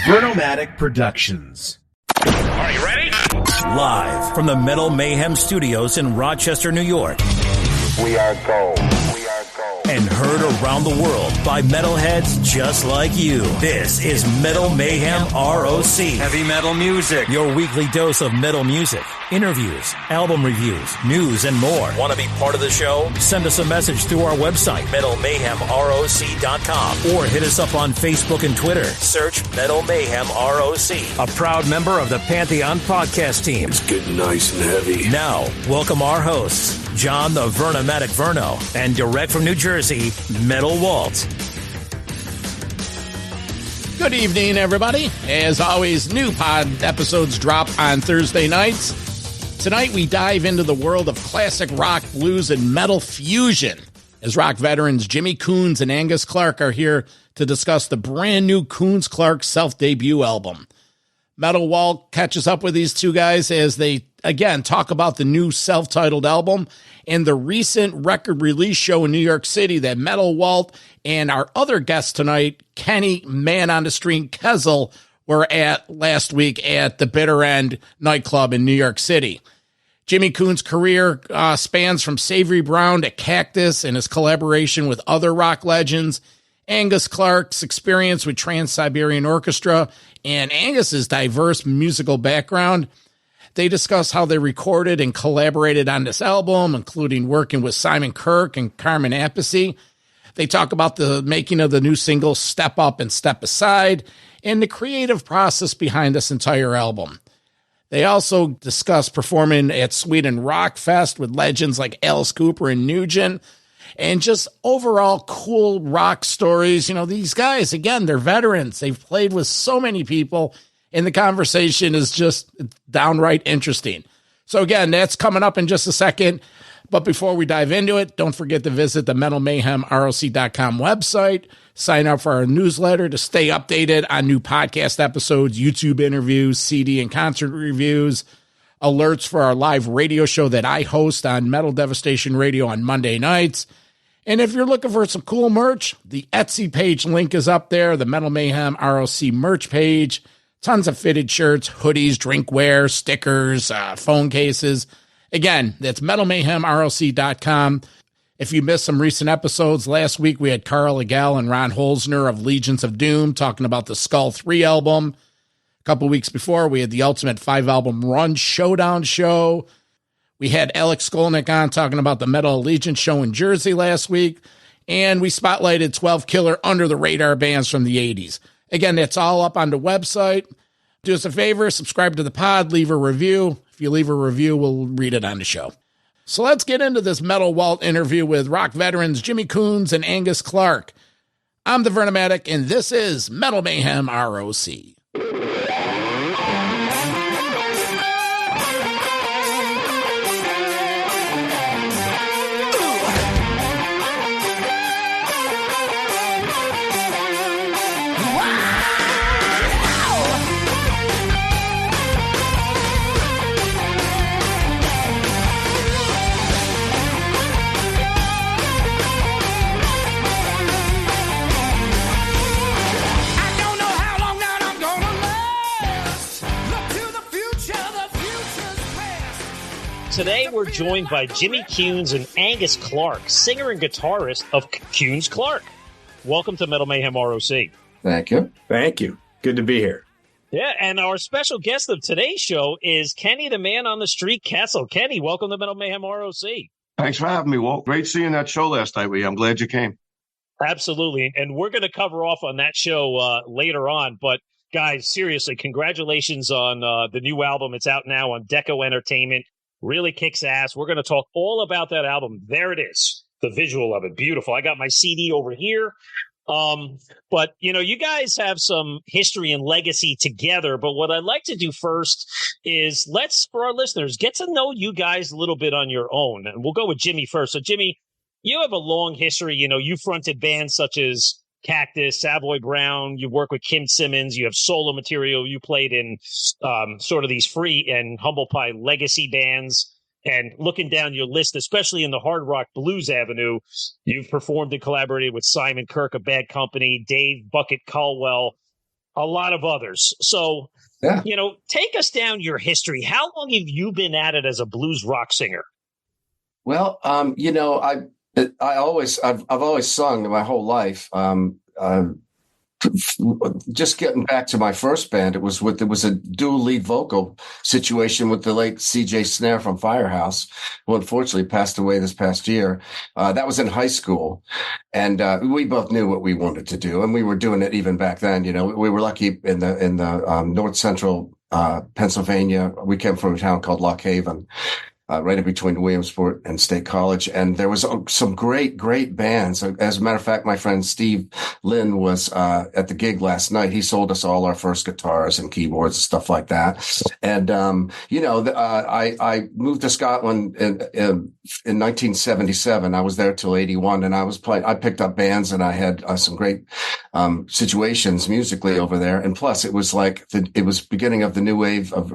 Vernomatic Productions. Are you ready? Live from the Metal Mayhem Studios in Rochester, New York. We are gold. And heard around the world by metalheads just like you. This is Metal Mayhem ROC. Heavy metal music. Your weekly dose of metal music, interviews, album reviews, news, and more. Want to be part of the show? Send us a message through our website, metalmayhemroc.com, or hit us up on Facebook and Twitter. Search Metal Mayhem ROC, a proud member of the Pantheon podcast team. It's getting nice and heavy. Now, welcome our hosts, John the Vernomatic Verno, and direct from New Jersey, Metal Walt. Good evening, everybody. As always, new pod episodes drop on Thursday nights. Tonight, we dive into the world of classic rock, blues, and metal fusion, as rock veterans Jimmy Kunes and Angus Clark are here to discuss the brand new Kunes Clark self-debut album. Metal Walt catches up with these two guys as they, again, talk about the new self-titled album and the recent record release show in New York City that Metal Walt and our other guest tonight, Kenny Man on the Street Kessel, were at last week at the Bitter End nightclub in New York City. Jimmy Kunes' career spans from Savoy Brown to Cactus and his collaboration with other rock legends, Angus Clark's experience with Trans-Siberian Orchestra, and Angus's diverse musical background. They discuss how they recorded and collaborated on this album, including working with Simon Kirke and Carmen Appice. They talk about the making of the new single Step Up and Step Aside and the creative process behind this entire album. They also discuss performing at Sweden Rock Fest with legends like Alice Cooper and Nugent, and just overall cool rock stories. You know, these guys, again, they're veterans. They've played with so many people, and the conversation is just downright interesting. So again, that's coming up in just a second. But before we dive into it, don't forget to visit the metalmayhemroc.com website. Sign up for our newsletter to stay updated on new podcast episodes, YouTube interviews, CD and concert reviews, alerts for our live radio show that I host on Metal Devastation Radio on Monday nights. And if you're looking for some cool merch, the Etsy page link is up there, the Metal Mayhem ROC merch page. Tons of fitted shirts, hoodies, drinkware, stickers, phone cases. Again, that's metalmayhemroc.com. If you missed some recent episodes, last week we had Carl Legall and Ron Holzner of Legions of Doom talking about the Skull 3 album. A couple weeks before, we had the Ultimate 5-album Run Showdown show. We had Alex Skolnick on talking about the Metal Allegiance show in Jersey last week. And we spotlighted 12 killer under-the-radar bands from the 80s. Again, that's all up on the website. Do us a favor, subscribe to the pod, leave a review. If you leave a review, we'll read it on the show. So let's get into this Metal Walt interview with rock veterans Jimmy Kunes and Angus Clark. I'm the Vernomatic, and this is Metal Mayhem ROC. Today, we're joined by Jimmy Kunes and Angus Clark, singer and guitarist of Kunes Clark. Welcome to Metal Mayhem ROC. Thank you. Thank you. Good to be here. Yeah, and our special guest of today's show is Kenny the Man on the Street Kessel. Kenny, welcome to Metal Mayhem ROC. Thanks for having me, Walt. Great seeing that show last night with you. I'm glad you came. Absolutely, and we're going to cover off on that show later on. But, guys, seriously, congratulations on the new album. It's out now on Deko Entertainment. Really kicks ass. We're going to talk all about that album. There it is. The visual of it. Beautiful. I got my CD over here. But, you know, you guys have some history and legacy together. But what I'd like to do first is for our listeners, get to know you guys a little bit on your own. And we'll go with Jimmy first. So, Jimmy, you have a long history. You know, you fronted bands such as Cactus, Savoy Brown. You work with Kim Simmons. You have solo material. You played in sort of these free and humble pie legacy bands. And looking down your list, especially in the hard rock blues avenue, you've performed and collaborated with Simon Kirke of Bad Company, Dave Bucket Caldwell, a lot of others. So, Yeah. take us down your history. How long have you been at it as a blues rock singer? Well, I've always sung my whole life. Just getting back to my first band, it was a dual lead vocal situation with the late C.J. Snare from Firehouse, who unfortunately passed away this past year. That was in high school, and we both knew what we wanted to do, and we were doing it even back then. We were lucky in the north central Pennsylvania. We came from a town called Lock Haven. Right in between Williamsport and State College. And there was some great bands. As a matter of fact, my friend Steve Lynn was at the gig last night. He sold us all our first guitars and keyboards and stuff like that. And, I moved to Scotland in 1977. I was there till 81, and I picked up bands, and I had some great situations musically over there. And plus, it was it was beginning of the new wave of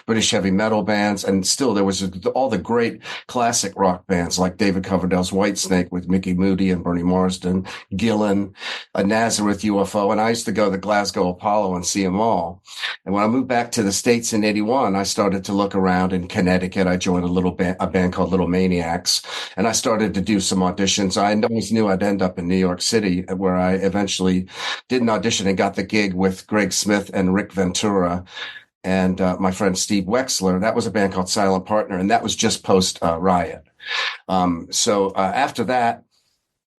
British heavy metal bands. And still, there was all the great classic rock bands like David Coverdale's Whitesnake with Mickey Moody and Bernie Marsden, Gillan, Nazareth UFO. And I used to go to the Glasgow Apollo and see them all. And when I moved back to the States in 81, I started to look around in Connecticut. I joined a band called Little Maniacs, and I started to do some auditions. I always knew I'd end up in New York City, where I eventually did an audition and got the gig with Greg Smith and Rick Ventura and my friend Steve Wexler. That was a band called Silent Partner, and that was just post Riot. So after that,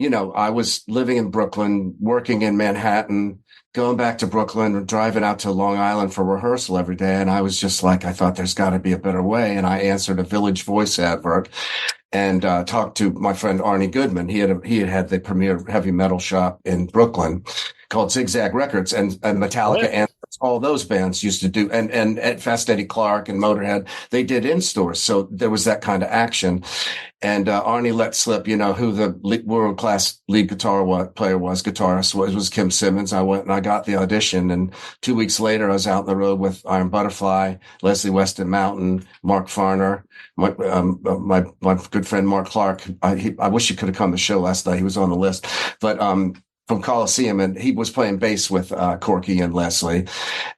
I was living in Brooklyn, working in Manhattan, going back to Brooklyn, driving out to Long Island for rehearsal every day. And I was just like, I thought there's got to be a better way. And I answered a Village Voice advert and talked to my friend Arnie Goodman. He had the premier heavy metal shop in Brooklyn called Zigzag Records, and Metallica and all those bands used to do, and Fast Eddie Clark and Motorhead, they did in stores. So there was that kind of action. And Arnie let slip, who the world class lead guitarist was Kim Simmons. I went and I got the audition, and 2 weeks later I was out on the road with Iron Butterfly, Leslie Weston Mountain, Mark Farner, my good friend Mark Clark. I wish he could have come to the show last night. He was on the list, but from Coliseum, and he was playing bass with Corky and Leslie,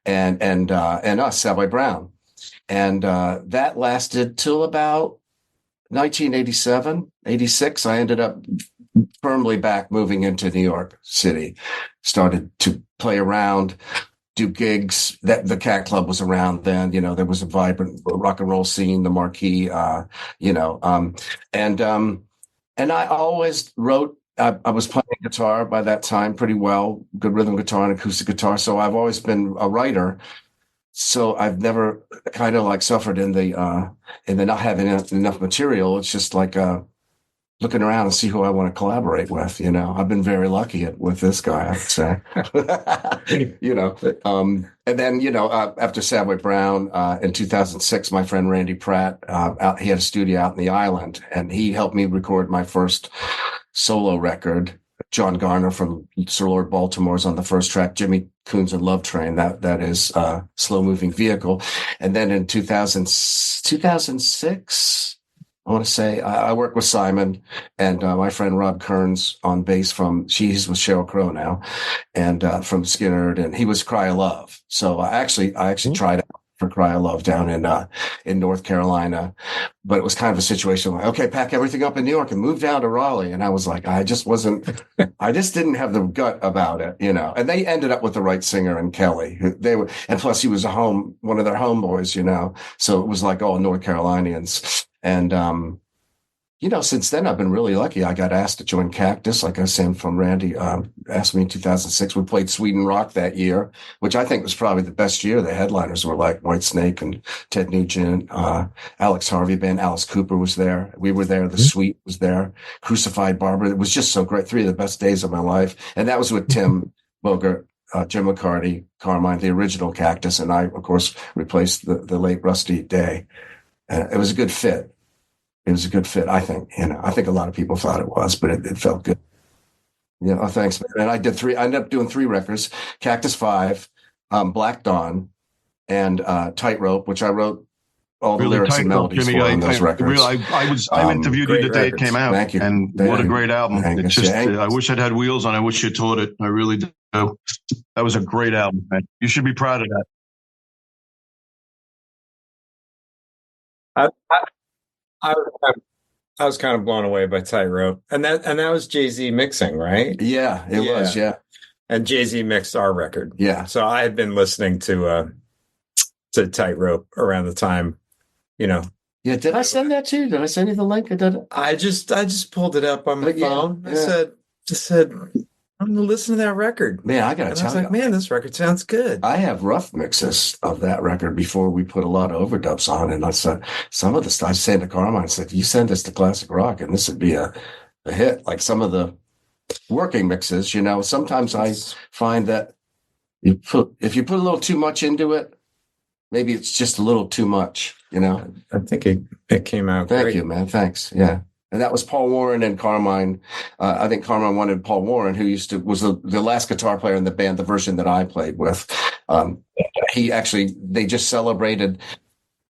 and us, Savoy Brown, and that lasted till about 1987, 86. I ended up firmly back moving into New York City, started to play around, do gigs. That the Cat Club was around then. There was a vibrant rock and roll scene, the Marquee, and I always wrote. I was playing guitar by that time pretty well, good rhythm guitar and acoustic guitar. So I've always been a writer. So I've never kind of suffered in the not having enough material. It's just looking around and see who I want to collaborate with. I've been very lucky with this guy, I would say. And then, after Savoy Brown, in 2006, my friend Randy Pratt, he had a studio out in the island, and he helped me record my first solo record. John Garner from Sir Lord Baltimore's on the first track, Jimmy Coons and Love Train. That is Slow Moving Vehicle. And then in 2006, I want to say I worked with Simon and my friend Rob Kearns on bass he's with Sheryl Crow now, and from Skinner, and he was Cry of Love. So I actually tried out for Cry of Love down in North Carolina, but it was kind of a situation like, okay, pack everything up in New York and move down to Raleigh. And I was like, I just didn't have the gut about it, and they ended up with the right singer and Kelly. And plus he was one of their homeboys, so it was like all North Carolinians. And, since then I've been really lucky. I got asked to join Cactus, like I was saying from Randy, asked me in 2006. We played Sweden Rock that year, which I think was probably the best year. The headliners were like Whitesnake and Ted Nugent, Alex Harvey Band, Alice Cooper was there. We were there. The Sweet was there. Crucified Barber. It was just so great. 3 of the best days of my life. And that was with Tim Bogert, Jim McCarty, Carmine, the original Cactus. And I, of course, replaced the late Rusty Day. It was a good fit. It was a good fit, I think. I think a lot of people thought it was, but it felt good. Thanks, man. And I ended up doing 3 records: Cactus 5, Black Dawn, and Tightrope, which I wrote all the Really lyrics tight, and melodies Jimmy. were on those records. I interviewed you the day it came out, Thank you. and what a great album! Angus. It's just, Yeah, I wish I'd had wheels on. I wish you taught it. I really do. That was a great album, man. You should be proud of that. I was kind of blown away by Tightrope, and that was Jay-Z mixing, right? Yeah, it was. Yeah, and Jay-Z mixed our record. Yeah, so I had been listening to Tightrope around the time, Yeah, did I send that to you? Did I send you the link? I just pulled it up on my phone. I said, I'm gonna listen to that record. Man, I gotta tell you. I was like, man, this record sounds good. I have rough mixes of that record before we put a lot of overdubs on. And I said, some of the stuff I said to Carmine, I said, you send this to Classic Rock and this would be a hit. Like some of the working mixes, sometimes I find that if you put a little too much into it, maybe it's just a little too much, I think it came out Thank great. you, man. Thanks. Yeah. And that was Paul Warren and Carmine. I think Carmine wanted Paul Warren, who was the last guitar player in the band, the version that I played with. They just celebrated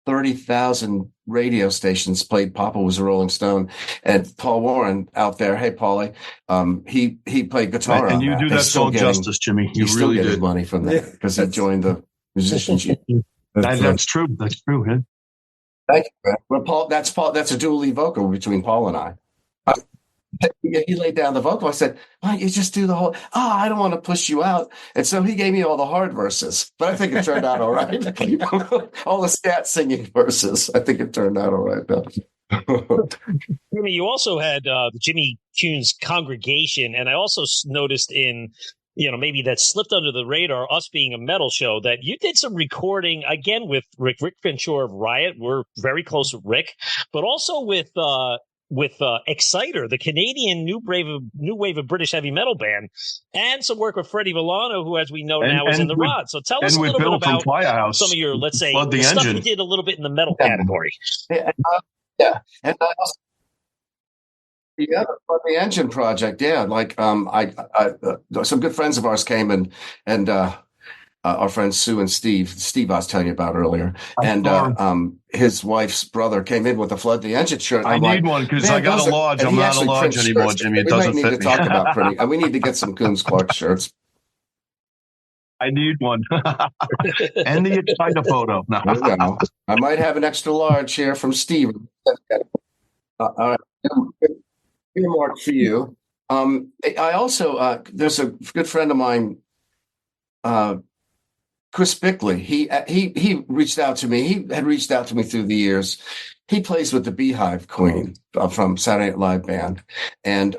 30,000 radio stations played Papa Was a Rolling Stone. And Paul Warren out there, hey, Paulie, he played guitar. And you do that song justice, Jimmy. You really did. Money from that because he joined the musicians. That's true. That's true. Yeah. Thank you, man. Well, Paul, that's a dual lead vocal between Paul and I. He laid down the vocal. I said, why don't you just do the whole, I don't want to push you out. And so he gave me all the hard verses, but I think it turned out all right. All the scat singing verses. I think it turned out all right, though. Jimmy, you also had the Jimmy Kunes congregation, and I also noticed in maybe that slipped under the radar, us being a metal show, that you did some recording again with Rick Ventura of Riot. We're very close with Rick, but also with Exciter, the Canadian new wave of British heavy metal band, and some work with Freddie Villano, who, as we know now, is in the Rod. So tell us a little bit about some of your, let's say, the stuff you did a little bit in the metal category. And also, the Engine project, like some good friends of ours came and our friends Sue and Steve I was telling you about earlier, and his wife's brother came in with a Flood the Engine shirt. I need one because I got a large. I'm not a large anymore, Jimmy. It doesn't fit me. We need to talk about printing. We need to get some Kunes Clark shirts. I need one. And the Exciter photo. No. I might have an extra large here from Steve. All right. Earmark for you. I also there's a good friend of mine, Chris Bickley. He reached out to me. He had reached out to me through the years. He plays with the Beehive Queen from Saturday Night Live band, and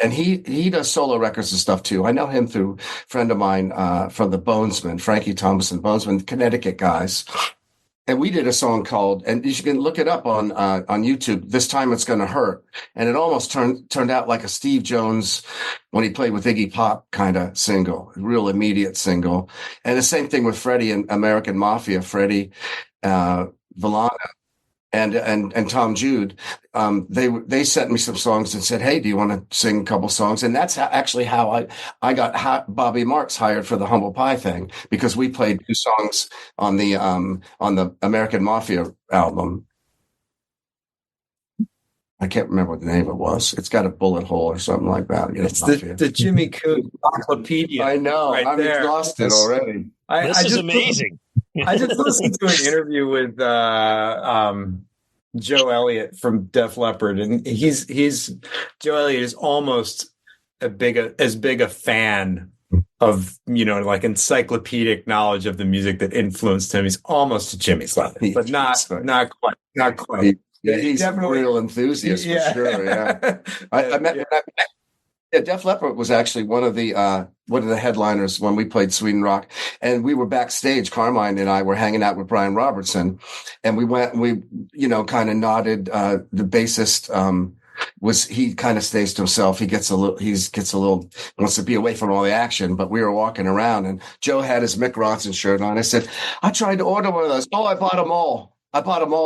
he does solo records and stuff too. I know him through a friend of mine from the Bonesmen, Frankie Thomas and Bonesmen, Connecticut guys. And we did a song called, and you can look it up on YouTube, This Time It's Gonna Hurt. And it almost turned out like a Steve Jones, when he played with Iggy Pop kind of single, real immediate single. And the same thing with Freddie and American Mafia, Freddie Villano and Tom Jude. They sent me some songs and said, hey, do you want to sing a couple songs? And that's actually how I got Bobby Marks hired for the Humble Pie thing, because we played 2 songs on the American Mafia album. I can't remember what the name of it was. It's got a bullet hole or something like that. It's the Jimmy Kunes encyclopedia. I know. Right, I'm exhausted already. This is amazing. I just listened to an interview with Joe Elliott from Def Leppard, and Joe Elliott is almost as big a fan of like encyclopedic knowledge of the music that influenced him. He's almost to Jimmy's level, but not quite. He's definitely a real enthusiast for sure. Yeah, I met. Yeah, Def Leppard was actually one of the headliners when we played Sweden Rock, and we were backstage. Carmine and I were hanging out with Brian Robertson, and we kind of nodded. The bassist he kind of stays to himself. He gets a little wants to be away from all the action. But we were walking around, and Joe had his Mick Ronson shirt on. I said, I tried to order one of those. Oh, I bought them all.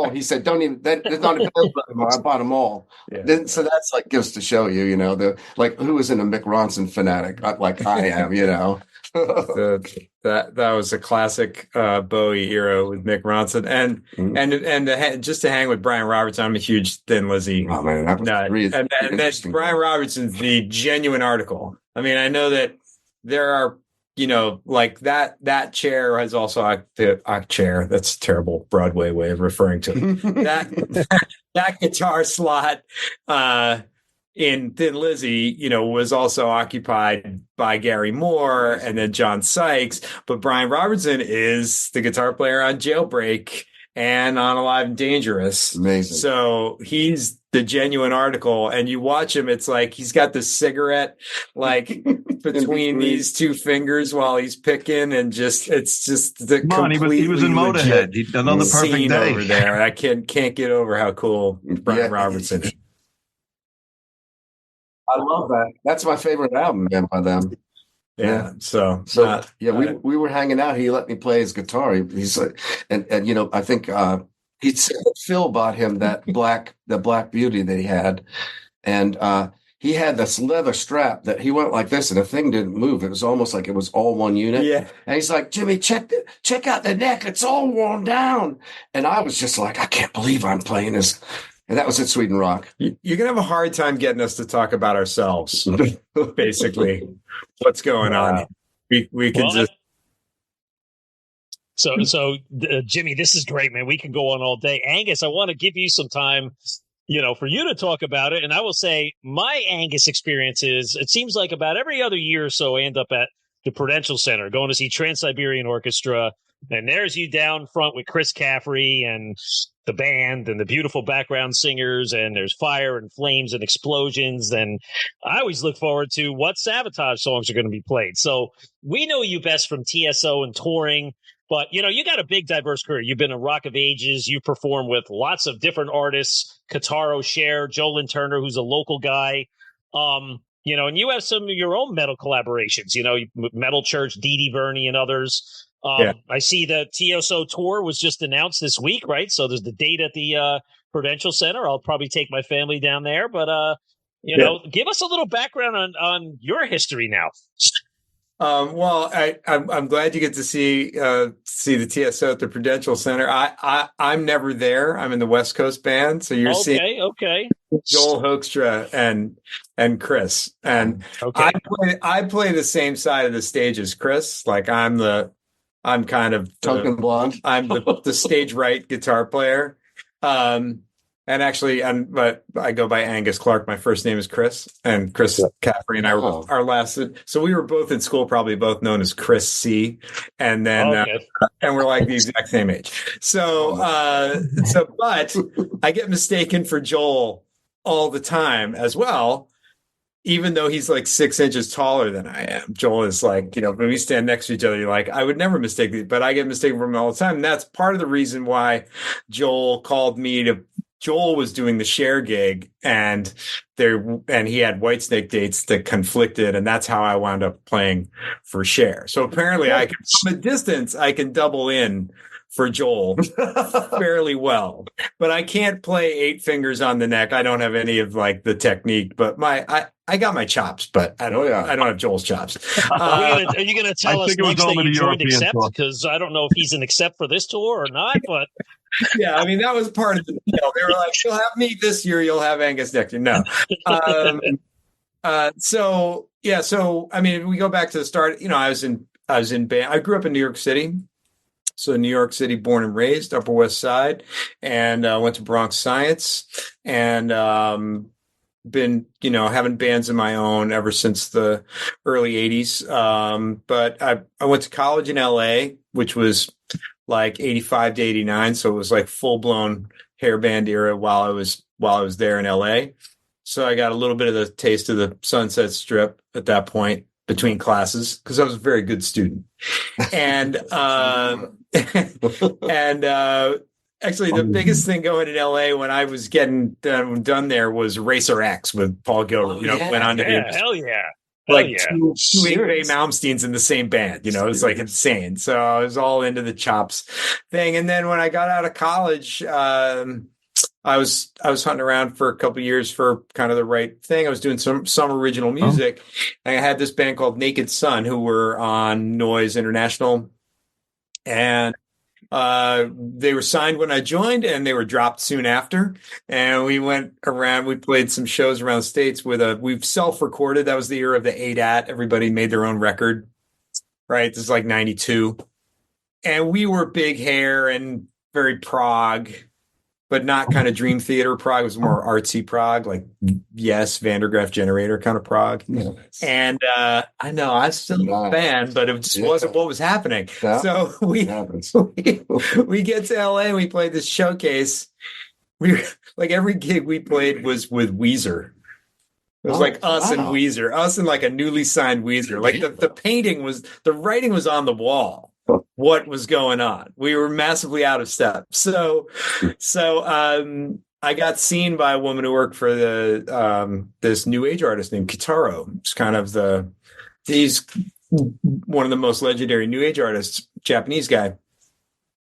He said, "Don't even. There's not available anymore. I bought them all." Yeah. So that's like gives to show you, who isn't a Mick Ronson fanatic like I am, That was a classic Bowie era with Mick Ronson, and just to hang with Brian Robertson. I'm a huge Thin Lizzy nut, and that's Brian Robertson's the genuine article. I mean, I know that there are, like that chair has also a chair. That's a terrible Broadway way of referring to it. that guitar slot in Thin Lizzy, was also occupied by Gary Moore and then John Sykes. But Brian Robertson is the guitar player on Jailbreak and on Alive and Dangerous. Amazing. So he's the genuine article. And you watch him, it's like he's got the cigarette like between these two fingers while he's picking, and it's just the completely he was in Motorhead. Another perfect day over there. I can't get over how cool Brian Robertson is. I love that. That's my favorite album by them. Yeah. So we were hanging out. He let me play his guitar. He's like, and I think he said Phil bought him the Black Beauty that he had, and he had this leather strap that he went like this, and the thing didn't move. It was almost like it was all one unit. Yeah. And he's like, Jimmy, check out the neck. It's all worn down. And I was just like, I can't believe I'm playing this. And that was at Sweden Rock. You're going to have a hard time getting us to talk about ourselves, basically. What's going on? We can just... So, Jimmy, this is great, man. We can go on all day. Angus, I want to give you some time, for you to talk about it. And I will say my Angus experience is, it seems like about every other year or so, I end up at the Prudential Center going to see Trans-Siberian Orchestra. And there's you down front with Chris Caffrey and the band and the beautiful background singers, and there's fire and flames and explosions. And I always look forward to what Sabotage songs are going to be played. So we know you best from TSO and touring, but you got a big diverse career. You've been in Rock of Ages. You perform with lots of different artists, Kataro, Cher, Lynn Turner, who's a local guy. And you have some of your own metal collaborations, Metal Church, Dee Dee Verney and others. I see the TSO tour was just announced this week, right? So there's the date at the Prudential Center. I'll probably take my family down there, but give us a little background on your history now. Well, I'm glad you get to see the TSO at the Prudential Center. I'm never there. I'm in the West Coast band, so you're seeing Joel Hoekstra and Chris, and I play the same side of the stage as Chris. Like I'm kind of token blonde. I'm the stage right guitar player. And actually, but I go by Angus Clark. My first name is Chris, and Chris Caffrey and I were our last. So we were both in school, probably both known as Chris C. And then, and we're like the exact same age. So, but I get mistaken for Joel all the time as well. Even though he's like 6 inches taller than I am. Joel is like, when we stand next to each other, you're like, I would never mistake you, but I get mistaken for him all the time. And that's part of the reason why Joel called me Joel was doing the Cher gig, and he had Whitesnake dates that conflicted, and that's how I wound up playing for Cher. So apparently from a distance, I can double in for Joel fairly well, but I can't play 8 fingers on the neck. I don't have any of like the technique, but I got my chops, but I don't have Joel's chops. Are you going to tell us next that you joined Accept? Because I don't know if he's an Accept for this tour or not, but yeah, I mean, that was part of the deal. They were like, you'll have me this year, you'll have Angus next year. No. So I mean, we go back to the start. I was in band. I grew up in New York City. So New York City, born and raised, Upper West Side, and went to Bronx Science, and been, having bands of my own ever since the early 80s. But I went to college in LA, which was like 85 to 89. So it was like full blown hair band era while I was there in LA. So I got a little bit of the taste of the Sunset Strip at that point between classes, because I was a very good student. And actually, the biggest thing going in LA when I was getting done there was Racer X with Paul Gilroy. Went on to be hell yeah. Two Ingve Malmsteens in the same band. It was like insane. So I was all into the chops thing. And then when I got out of college, I was hunting around for a couple of years for kind of the right thing. I was doing some original music. And I had this band called Naked Sun who were on Noise International, and they were signed when I joined, and they were dropped soon after. And we went around. We played some shows around the States we've self-recorded. That was the era of the ADAT. Everybody made their own record, right? This is like 92, and we were big hair and very prog, but not kind of Dream Theater prog. It was more artsy prog, like Yes, Vandergraaf Generator kind of prog. Yes. And I know I'm still a fan, but it just wasn't what was happening. Yeah. So we get to LA and we played this showcase. Like every gig we played was with Weezer. It was like us and Weezer, us and like a newly signed Weezer. Like the writing was on the wall. What was going on? We were massively out of step. So I got seen by a woman who worked for this new age artist named Kitaro. It's kind of he's one of the most legendary new age artists, Japanese guy,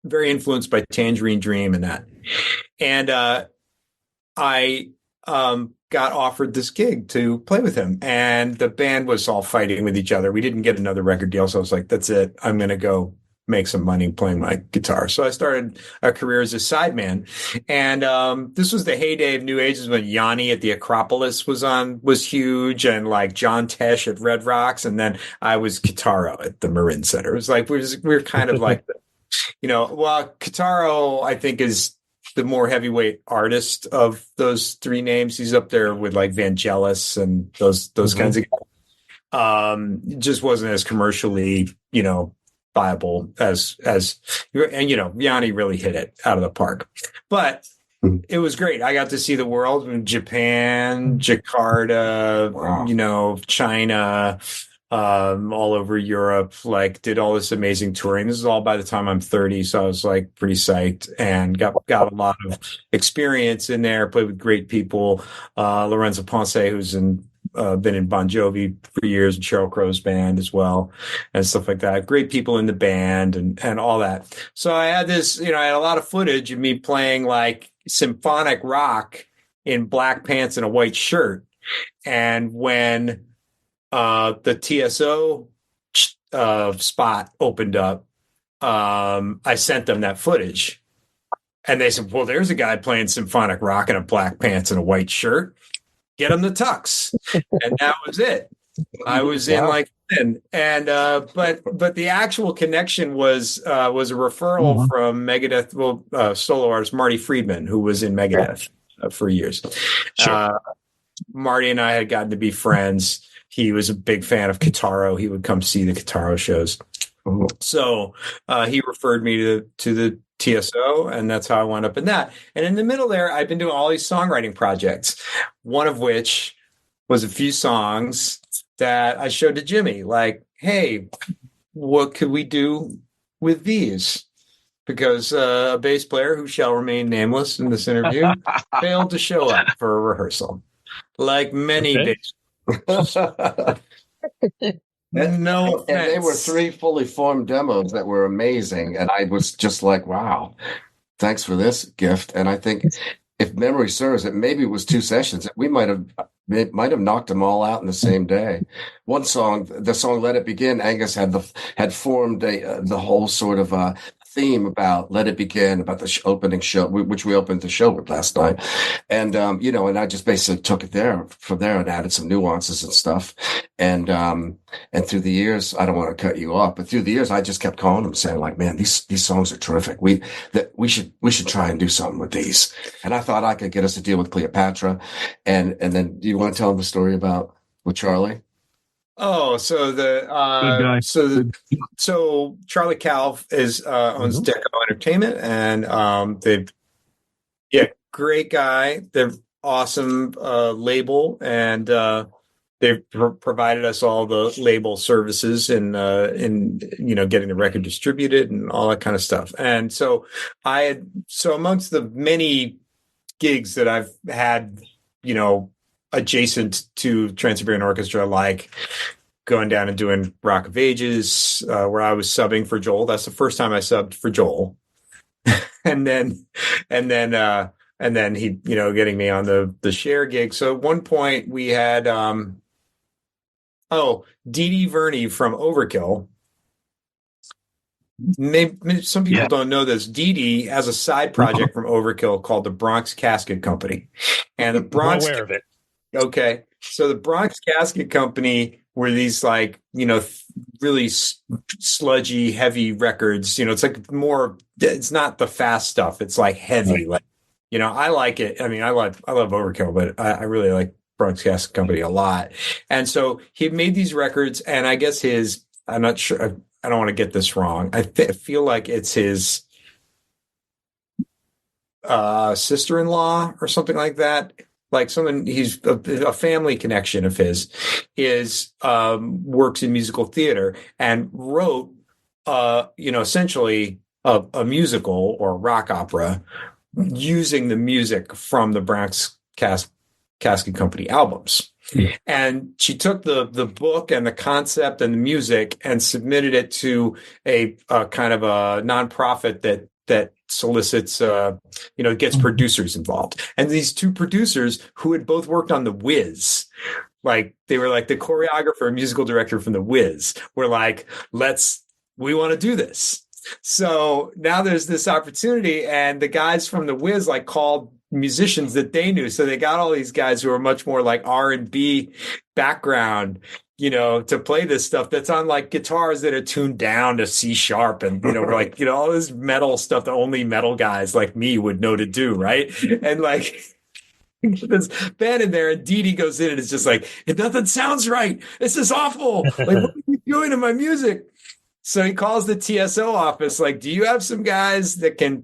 very influenced by Tangerine Dream and that. And I got offered this gig to play with him, and the band was all fighting with each other. We didn't get another record deal, so I was like, that's it. I'm going to go make some money playing my guitar. So I started a career as a sideman. And this was the heyday of New Ages when Yanni at the Acropolis was huge, and like John Tesh at Red Rocks. And then I was Kitaro at the Marin Center. It was like, we were kind of like, Kitaro, I think, is the more heavyweight artist of those three names. He's up there with like Vangelis and those kinds of guys. Just wasn't as commercially, viable as Yanni really hit it out of the park. But it was great. I got to see the world in Japan, Jakarta, China, all over Europe, like did all this amazing touring. This is all by the time I'm 30. So I was like pretty psyched and got a lot of experience in there, played with great people. Lorenzo Ponce, who's been in Bon Jovi for years, and Sheryl Crow's band as well, and stuff like that. Great people in the band and all that. So I had this, I had a lot of footage of me playing like symphonic rock in black pants and a white shirt. And when the TSO spot opened up, I sent them that footage, and they said, well, there's a guy playing symphonic rock in a black pants and a white shirt. Get him the tux. And that was it. I was in like, but the actual connection was a referral from Megadeth, solo artist Marty Friedman, who was in Megadeth for years. Sure. Marty and I had gotten to be friends. He was a big fan of Kitaro. He would come see the Kitaro shows. So he referred me to the TSO, and that's how I wound up in that. And in the middle there, I've been doing all these songwriting projects, one of which was a few songs that I showed to Jimmy, like, hey, what could we do with these? Because a bass player who shall remain nameless in this interview failed to show up for a rehearsal, like many bass players. And they were 3 fully formed demos that were amazing. And I was just like, wow, thanks for this gift. And I think if memory serves it, maybe it was 2 sessions. We might have knocked them all out in the same day. One song, the song "Let It Begin," Angus had formed the whole sort of theme about "Let It Begin," about the opening show, which we opened the show with last night. And, and I just basically took it from there and added some nuances and stuff. And through the years, I don't want to cut you off, but through the years, I just kept calling them saying like, man, these songs are terrific. We should try and do something with these. And I thought I could get us a deal with Cleopatra. And then do you want to tell them the story with Charlie? Oh, so so Charlie Calv owns Deko Entertainment, and great guy. They're awesome label, and they've provided us all the label services in getting the record distributed and all that kind of stuff. And so amongst the many gigs that I've had, adjacent to Trans-Siberian Orchestra, like going down and doing Rock of Ages, where I was subbing for Joel. That's the first time I subbed for Joel. and then and then he, getting me on the Cher gig. So at one point we had, Dee Dee Verney from Overkill. Maybe some people don't know this. Dee Dee has a side project from Overkill called the Bronx Casket Company, and the Bronx. I'm aware of it. Okay, so the Bronx Casket Company were these like really sludgy, heavy records. It's like more. It's not the fast stuff. It's like heavy. Right. Like I like it. I mean, I love Overkill, but I really like Bronx Casket Company a lot. And so he made these records, and I guess I'm not sure. I don't want to get this wrong. I feel like it's his sister-in-law or something like that. Like he's a family connection of his works in musical theater and wrote, essentially a musical or a rock opera using the music from the Bronx Casket Company albums. And she took the book and the concept and the music and submitted it to a kind of a nonprofit that solicits, gets producers involved. And these two producers who had both worked on The Wiz, like they were like the choreographer and musical director from The Wiz, were like, we want to do this. So now there's this opportunity, and the guys from The Wiz like called musicians that they knew. So they got all these guys who are much more like R&B background, to play this stuff that's on like guitars that are tuned down to C sharp. And, we're like, all this metal stuff that only metal guys like me would know to do. Right. And like this band in there, and Dee Dee goes in and it's just like, nothing sounds right. This is awful. Like, what are you doing to my music? So he calls the TSO office, like, do you have some guys that can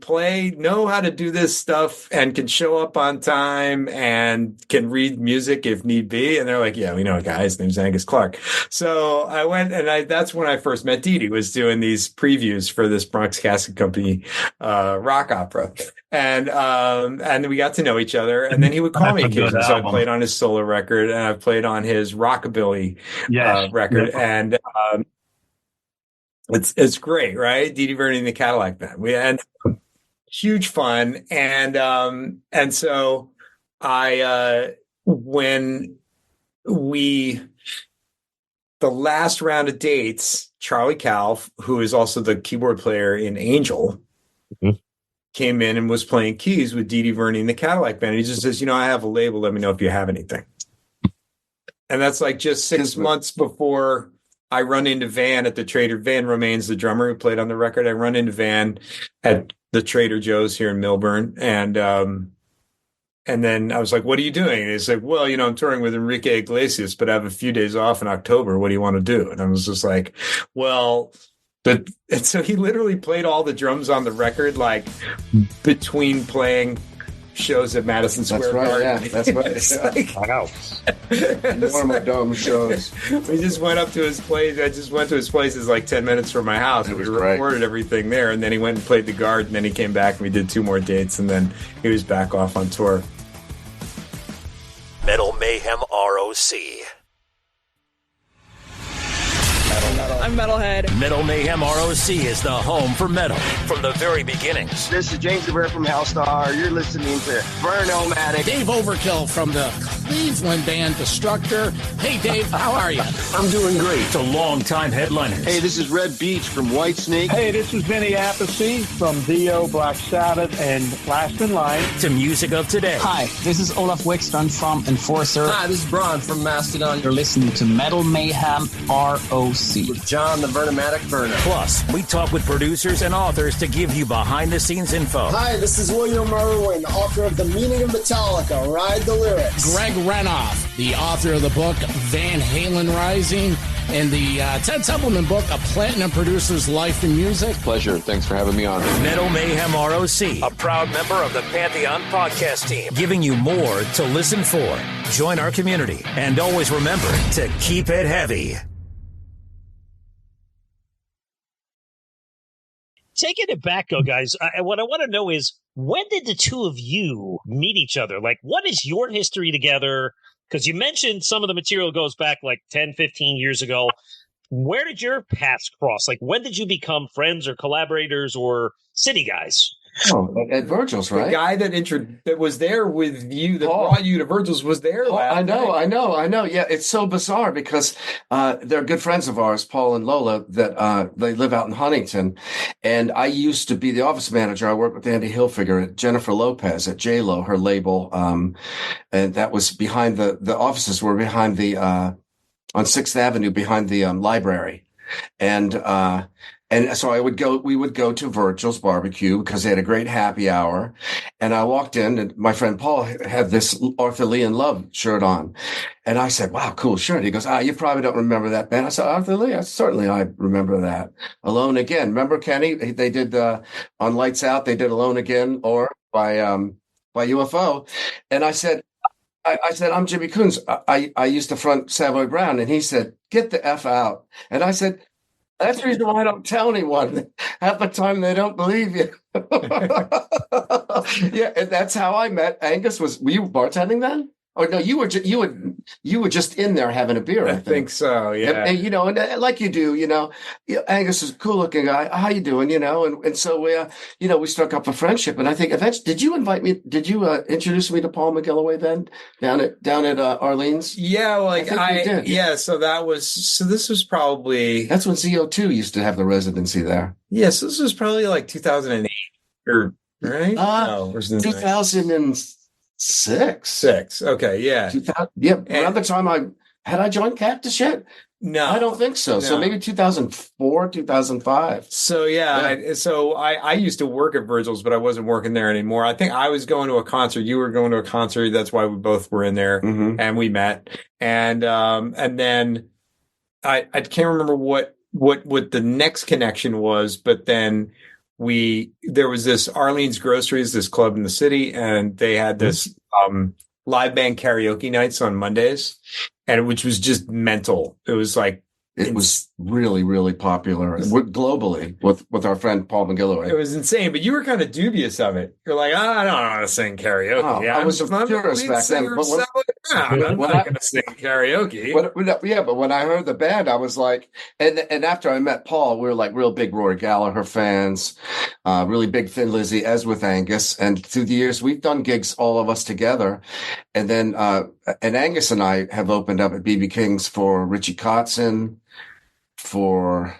know how to do this stuff and can show up on time and can read music if need be? And they're like, yeah, we know a guy. His name's Angus Clark. So I went, and that's when I first met Dee Dee, was doing these previews for this Bronx Casket Company rock opera. And we got to know each other. And then he would call me occasionally. So I played on his solo record, and I played on his rockabilly record. And it's great, right? Dee Dee Verney and the Cadillac Band. We had huge fun, and so when the last round of dates, Charlie Calf, who is also the keyboard player in Angel, came in and was playing keys with Dee Dee Verney and the Cadillac Band. And he just says, I have a label. Let me know if you have anything. And that's like just 6 months before I run into Van at the Trader. Van Romain's the drummer who played on the record. I run into Van at the Trader Joe's here in Millburn. And then I was like, what are you doing? And he's like, well, I'm touring with Enrique Iglesias, but I have a few days off in October. What do you want to do? And I was just like, well, and so he literally played all the drums on the record, like between playing shows at Madison Square Garden. Yeah, that's right. Wow. Normal dome shows. We just went up to his place. I just went to his place. It's like 10 minutes from my house. We recorded everything there, and then he went and played the Guard, and then he came back and we did 2 more dates, and then he was back off on tour. Metal Mayhem ROC. I'm Metalhead. Metal Mayhem ROC is the home for metal from the very beginnings. This is James DeVere from Hellstar. You're listening to Burn-O-Matic. Dave Overkill from the Cleveland band Destructor. Hey, Dave, how are you? I'm doing great. To longtime headliners. Hey, this is Red Beach from Whitesnake. Hey, this is Vinny Appice from Dio, Black Sabbath, and Last in Line. To music of today. Hi, this is Olaf Wickstrand from Enforcer. Hi, this is Braun from Mastodon. You're listening to Metal Mayhem ROC. With John the Burn-O-Matic Burner. Plus, we talk with producers and authors to give you behind-the-scenes info. Hi, this is William Merwin, author of The Meaning of Metallica, Ride the Lyrics. Greg Renoff, the author of the book Van Halen Rising, and the Ted Templeman book, A Platinum Producer's Life in Music. Pleasure. Thanks for having me on. Metal Mayhem ROC, a proud member of the Pantheon podcast team, giving you more to listen for. Join our community, and always remember to keep it heavy. Taking it back, though, guys, what I want to know is, when did the two of you meet each other? Like, what is your history together? Because you mentioned some of the material goes back like 10, 15 years ago. Where did your paths cross? Like, when did you become friends or collaborators or city guys? Oh, at Virgil's, right? The guy that was there with you, that brought you to Virgil's, was there last night. I know. Yeah, it's so bizarre because they're good friends of ours, Paul and Lola, that they live out in Huntington. And I used to be the office manager. I worked with Andy Hilfiger at Jennifer Lopez at J-Lo, her label. And that was behind the offices were behind the on 6th Avenue, behind the library. And so we would go to Virgil's Barbecue because they had a great happy hour. And I walked in and my friend Paul had this Arthur Lee in Love shirt on. And I said, wow, cool shirt. He goes, you probably don't remember that band. I said, Arthur Lee? Certainly I remember that. Alone Again. Remember, Kenny? They did, on Lights Out, they did Alone Again or by UFO. And I said, I'm Jimmy Kunes. I used to front Savoy Brown. And he said, get the F out. And I said, that's the reason why I don't tell anyone. Half the time they don't believe you. Yeah, and that's how I met Angus. Were you bartending then? Or no, you were just in there having a beer. I think so. Yeah, and like you do. Angus is a cool looking guy. How you doing? And so we struck up a friendship. And I think eventually, did you invite me? Did you introduce me to Paul McGilloway then down at Arlene's? Yeah, I did. Yeah, so this was probably that's when ZO2 used to have the residency there. Yes, this was probably like 2008 or right? 2006. Six. Okay, yeah. 2000, yeah, around the time I joined Cactus yet? No. I don't think so. No. So maybe 2004, 2005. So yeah. I used to work at Virgil's, but I wasn't working there anymore. I think I was going to a concert. You were going to a concert. That's why we both were in there and we met. And then I can't remember what the next connection was, but then there was this Arlene's Groceries, this club in the city, and they had this live band karaoke nights on Mondays, and which was just mental. It was like it was really, really popular globally with our friend Paul McGilloway. It was insane, but you were kind of dubious of it. You're like, I don't want to sing karaoke. I was a purist back then. I'm not going to sing karaoke. But when I heard the band, I was like, and after I met Paul, we were like real big Rory Gallagher fans, really big Thin Lizzy, as with Angus. And through the years, we've done gigs, all of us together. And then, and Angus and I have opened up at BB King's for Richie Kotzen, for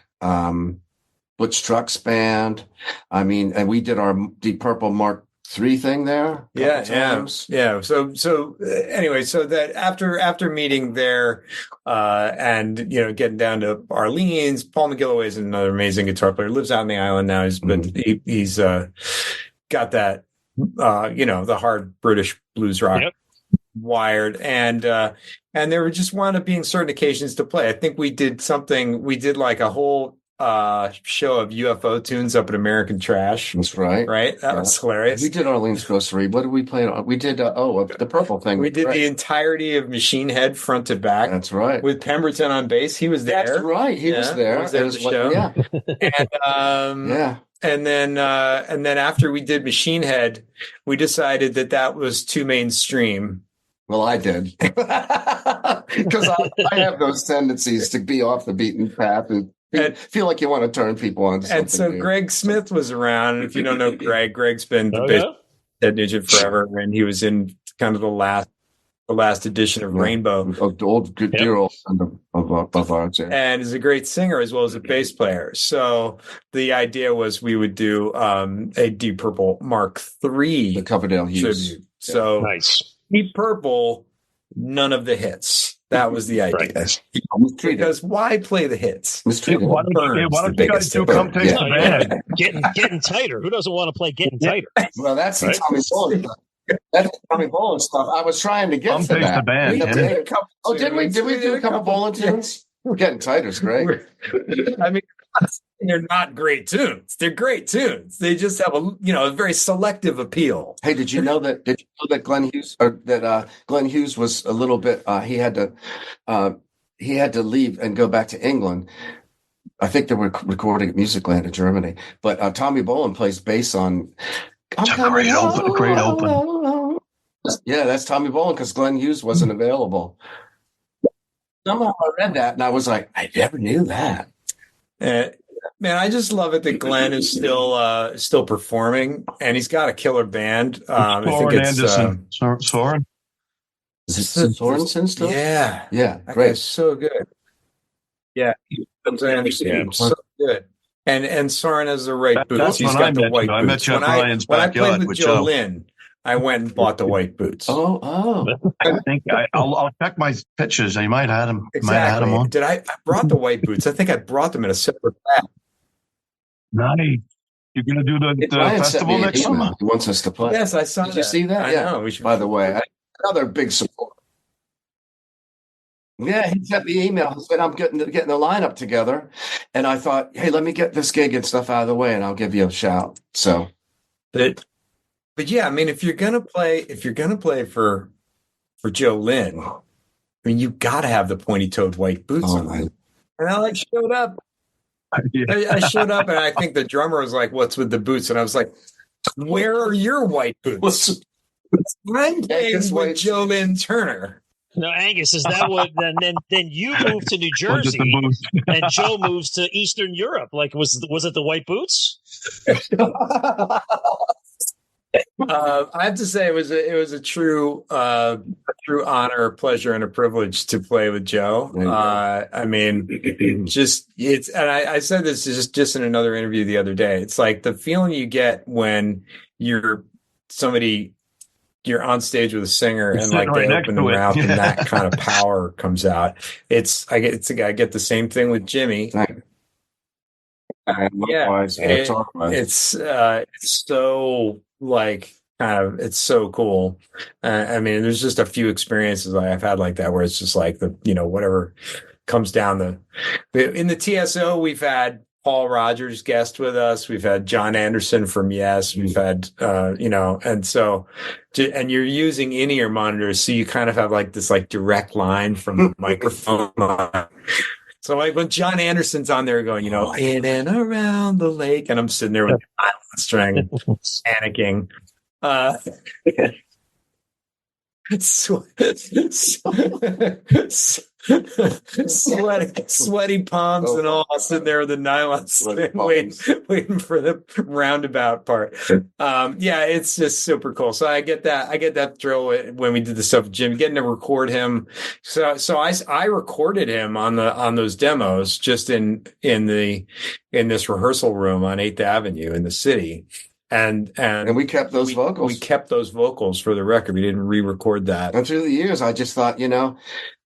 Butch Trucks band. I mean, and we did our Deep Purple Mark III thing there. Yeah. So anyway, so that after meeting there, and getting down to Arlene's, Paul McGilloway is another amazing guitar player. Lives out on the island now. He's got that the hard British blues rock. Yep. Wired, and there were just wound up being certain occasions to play. I think we did like a whole show of UFO tunes up at American Trash. That's right. That was hilarious. We did Arlene's Grocery. What did we play? We did the purple thing. We did the entirety of Machine Head front to back. That's right. With Pemberton on bass. He was there. That's right. He was there. He was there at the show. Yeah. And then after we did Machine Head, we decided that was too mainstream. Well, I did, because I have those tendencies to be off the beaten path and feel like you want to turn people on to something. And so new. Greg Smith was around. If you don't know Greg's been the bass Ted Nugent forever, and he was in kind of the last edition of Rainbow, old good dear old of ours, and is a great singer as well as a bass player. So the idea was we would do a Deep Purple Mark III, the Coverdale Hughes tribute. So nice. Deep Purple, none of the hits. That was the idea. Right. Because why play the hits? Why don't you guys do Come Taste the Band? Getting tighter. Who doesn't want to play Getting Tighter? Well, that's the Tommy Bolin stuff. That's Tommy Bolin stuff. I was trying to get Come to Taste that. the Band. Did we do a couple Bolin tunes? We're Getting Tighter is great. I mean, they're not great tunes. They're great tunes. They just have a very selective appeal. Hey, did you know that Glenn Hughes was a little bit he had to leave and go back to England. I think they were recording at Musicland in Germany. But Tommy Bolin plays bass on Great Open. Yeah, that's Tommy Bolin because Glenn Hughes wasn't available. Somehow I read that and I was like, I never knew that. Man, I just love it that Glenn is still performing, and he's got a killer band. I think it's Soren. Is it Sorensen still? Yeah, great, that guy's so good. Yeah, Anderson, so good. And Soren has the right boots. He's got the white boots. I met you at Brian's when I backyard played with Joe Lynn, I went and bought the white boots. Oh. I think I'll check my pictures. You might have them. Exactly. Might have had them on. I brought the white boots. I think I brought them in a separate bag. Nice. You're going to do the festival next summer? He wants us to play. Yes, I saw that. Did you see that? I know. We should... By the way, another big support. Yeah, he sent me email. He said, I'm getting the lineup together. And I thought, hey, let me get this gig and stuff out of the way, and I'll give you a shout. So, But yeah, I mean, if you're gonna play for Joe Lynn, I mean, you got to have the pointy-toed white boots on. Man. And I showed up. Yeah. I showed up, and I think the drummer was like, "What's with the boots?" And I was like, "Where are your white boots?" I'm playing with Joe Lynn Turner. No, Angus, is that what? Then you moved to New Jersey, and Joe moves to Eastern Europe. Like, was it the white boots? I have to say it was a true honor, pleasure, and a privilege to play with Joe. I mean, and I said this just in another interview the other day. It's like the feeling you get when you're on stage with a singer and like they open their mouth and that kind of power comes out. I get the same thing with Jimmy. It's so like kind of it's so cool. I mean, there's just a few experiences I've had like that where it's just like whatever comes down in the TSO. We've had Paul Rogers guest with us. We've had John Anderson from Yes. We've had, and you're using in-ear monitors. So you kind of have like this like direct line from the microphone. So like when John Anderson's on there going, in and around the lake, and I'm sitting there with the string panicking. Sweaty palms and all, sitting there with the nylon string, waiting for the roundabout part. It's just super cool. So I get that thrill when we did the stuff with Jim, getting to record him. So I recorded him on those demos just in this rehearsal room on 8th Avenue in the city. And we kept those vocals. We kept those vocals for the record. We didn't re-record that. And through the years, I just thought,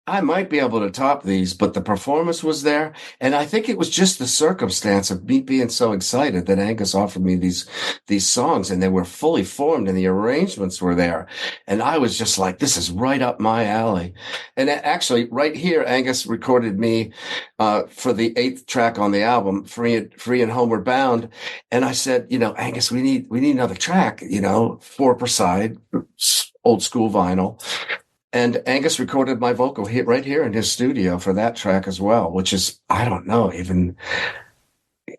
I might be able to top these, but the performance was there. And I think it was just the circumstance of me being so excited that Angus offered me these songs, and they were fully formed and the arrangements were there. And I was just like, this is right up my alley. And actually right here, Angus recorded me, for the 8th track on the album, Free and Homeward Bound. And I said, Angus, we need another track, 4 per side, old school vinyl. And Angus recorded my vocal right here in his studio for that track as well, which is, I don't know,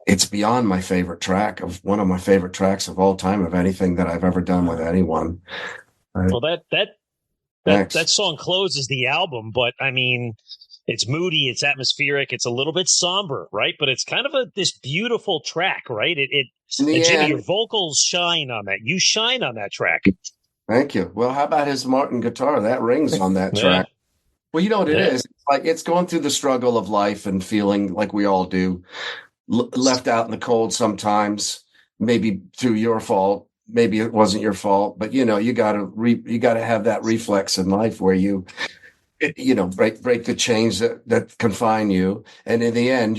it's beyond my favorite track, of one of my favorite tracks of all time, of anything that I've ever done with anyone. Well, that song closes the album, but I mean, it's moody, it's atmospheric, it's a little bit somber, right? But it's kind of this beautiful track, right? Jimmy, your vocals shine on that. You shine on that track. Thank you. Well, how about his Martin guitar? That rings on that track. Well, you know what it is? It's like it's going through the struggle of life and feeling like we all do, left out in the cold sometimes, maybe through your fault. Maybe it wasn't your fault, but you got to have that reflex in life where you break the chains that confine you. And in the end,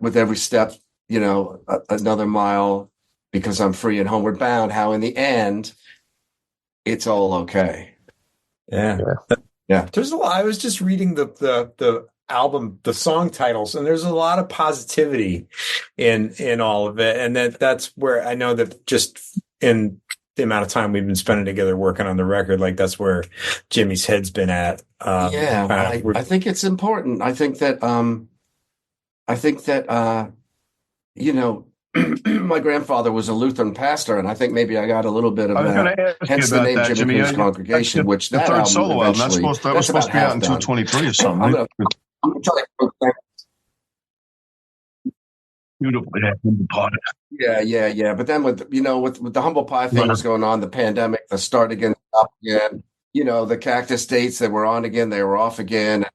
with every step, another mile, because I'm free and homeward bound, how in the end, it's all okay. Yeah. There's a lot. I was just reading the album, the song titles, and there's a lot of positivity in all of it. And that's where I know that just in the amount of time we've been spending together working on the record, like that's where Jimmy's head's been at. I think it's important. I think that my grandfather was a Lutheran pastor, and I think maybe I got a little bit of that. Hence the name Jimmy Kunes Congregation, which that third album solo album. That was supposed to be out in 223 or something. beautiful. Yeah. But then with the humble pie thing was going on, the pandemic, the start again, stop again. The Cactus dates, they were on again, they were off again.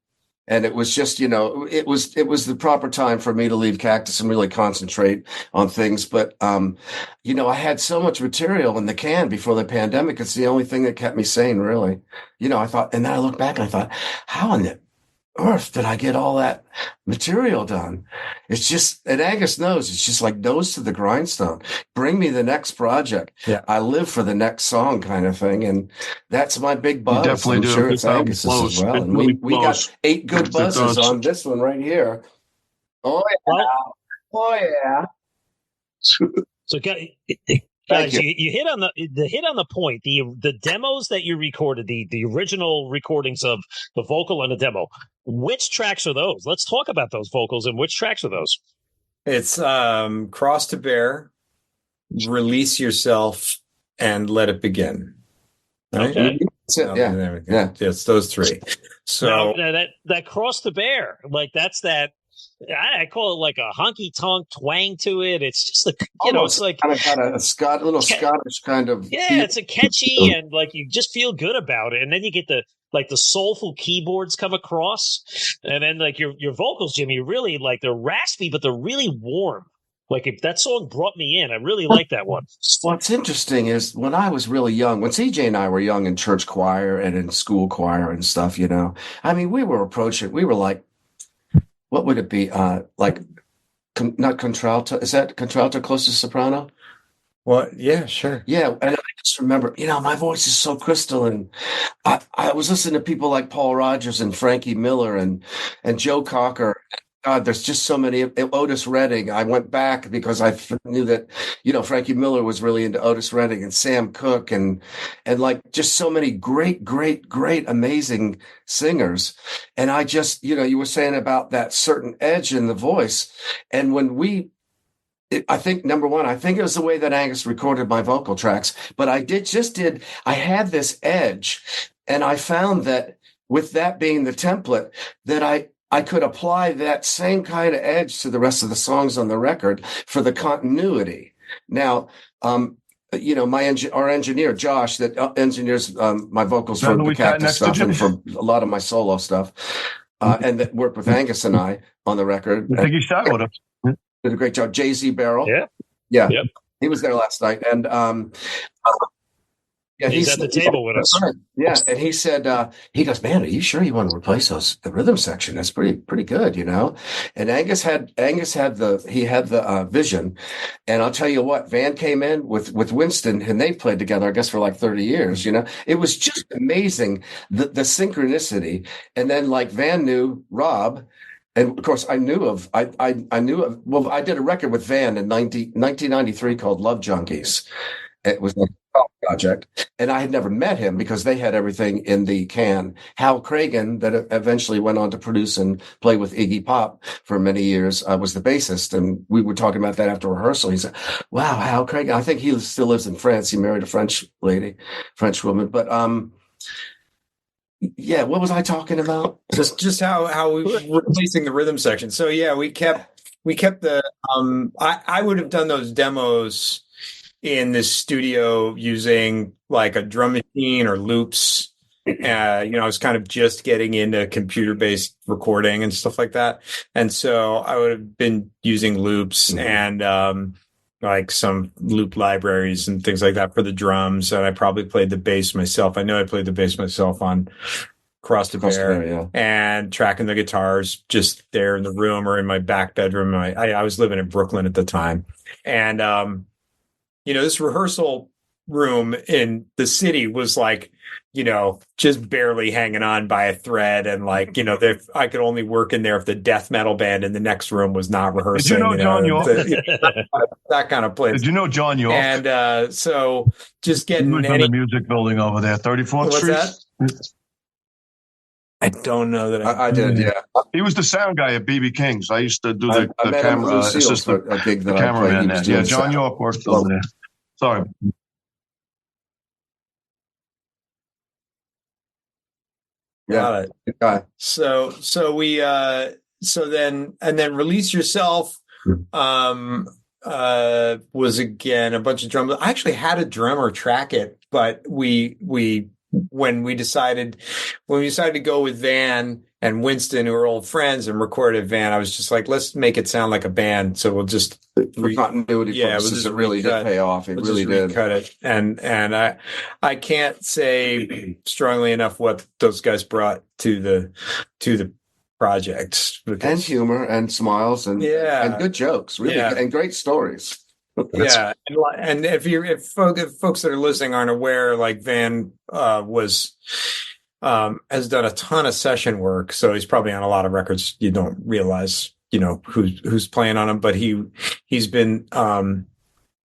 And it was just, it was the proper time for me to leave Cactus and really concentrate on things. But, I had so much material in the can before the pandemic. It's the only thing that kept me sane, really. I thought, and then I look back and I thought, how in the earth did I get all that material done? It's just, and Angus knows, it's just like nose to the grindstone. Bring me the next project. Yeah. I live for the next song kind of thing. And that's my big buzz. You definitely I'm do. sure it's Angus's as well. And we got 8 good buzzes on this one right here. Oh, yeah. Oh, yeah. So, guys, you hit on the point. The demos that you recorded, the original recordings of the vocal and the demo. Which tracks are those? Let's talk about those vocals and which tracks are those. It's Cross to Bear, Release Yourself, and Let It Begin. Right? Okay. Yeah. It's those 3. So now, that Cross to Bear, like that's that. I call it like a honky tonk twang to it. It's just like it's like kind of got a Scottish kind of. Yeah, it's a catchy and like you just feel good about it, and then you get the soulful keyboards come across, and then like your vocals, Jimmy, really like they're raspy, but they're really warm. Like if that song brought me in, I really like that one. What's interesting is when I was really young, when CJ and I were young in church choir and in school choir and stuff, I mean, we were like. What would it be? Like, not contralto. Is that contralto close to soprano? Well, yeah, sure. Yeah, and I just remember, my voice is so crystalline. I was listening to people like Paul Rogers and Frankie Miller and Joe Cocker. God, there's just so many. Otis Redding. I went back because I knew that, Frankie Miller was really into Otis Redding and Sam Cooke and like just so many great, amazing singers. And I just, you were saying about that certain edge in the voice. And when I think, number one, I think it was the way that Angus recorded my vocal tracks, but I had this edge. And I found that with that being the template, that I could apply that same kind of edge to the rest of the songs on the record for the continuity. Now, our engineer, Josh, that engineers my vocals for the Cactus stuff and for a lot of my solo stuff, and that worked with Angus and I on the record. I think he sat with us. Did a great job. Jay-Z Barrel. Yeah. Yep. He was there last night. And he's at the table with us. Yeah, and he said, he goes, man, are you sure you want to replace the rhythm section? That's pretty good, And Angus had the vision, and I'll tell you what, Van came in with Winston, and they've played together, I guess, for like 30 years. It was just amazing the synchronicity, and then like Van knew Rob. And of course, I did a record with Van in 1993 called Love Junkies. It was a project, and I had never met him because they had everything in the can. Hal Cragen, that eventually went on to produce and play with Iggy Pop for many years, was the bassist, and we were talking about that after rehearsal. He said, wow, Hal Cragen. I think he still lives in France. He married a French woman. But yeah, what was I talking about? Just how we were replacing the rhythm section. So yeah, we kept the I would have done those demos in the studio using like a drum machine or loops. I was kind of just getting into computer-based recording and stuff like that. And so I would have been using loops and like some loop libraries and things like that for the drums. And I probably played the bass myself. I know I played the bass myself on Cross to Bear, and tracking the guitars just there in the room or in my back bedroom. I was living in Brooklyn at the time. And, this rehearsal room in the city was like, just barely hanging on by a thread. And like, I could only work in there if the death metal band in the next room was not rehearsing. Did you know John York? That kind of place. Did you know John York? And so just getting in the music building over there, 34th Street. That? I don't know that I did, yeah. He was the sound guy at BB King's. I used to do the camera assistant, the cameraman there. Yeah, John York worked over there. Sorry. Yeah. So then Release Yourself was again a bunch of drums. I actually had a drummer track it, but when we decided to go with Van and Winston, who are old friends, and recorded Van, I was just like, let's make it sound like a band. So we'll just for continuity purposes, it really did pay off. It really did. Cut it, and I can't say strongly enough what those guys brought to the project, and humor and smiles and good jokes, really, and great stories. Yeah, and if folks that are listening aren't aware, like Van has done a ton of session work, so he's probably on a lot of records you don't realize, who's playing on them. But he's been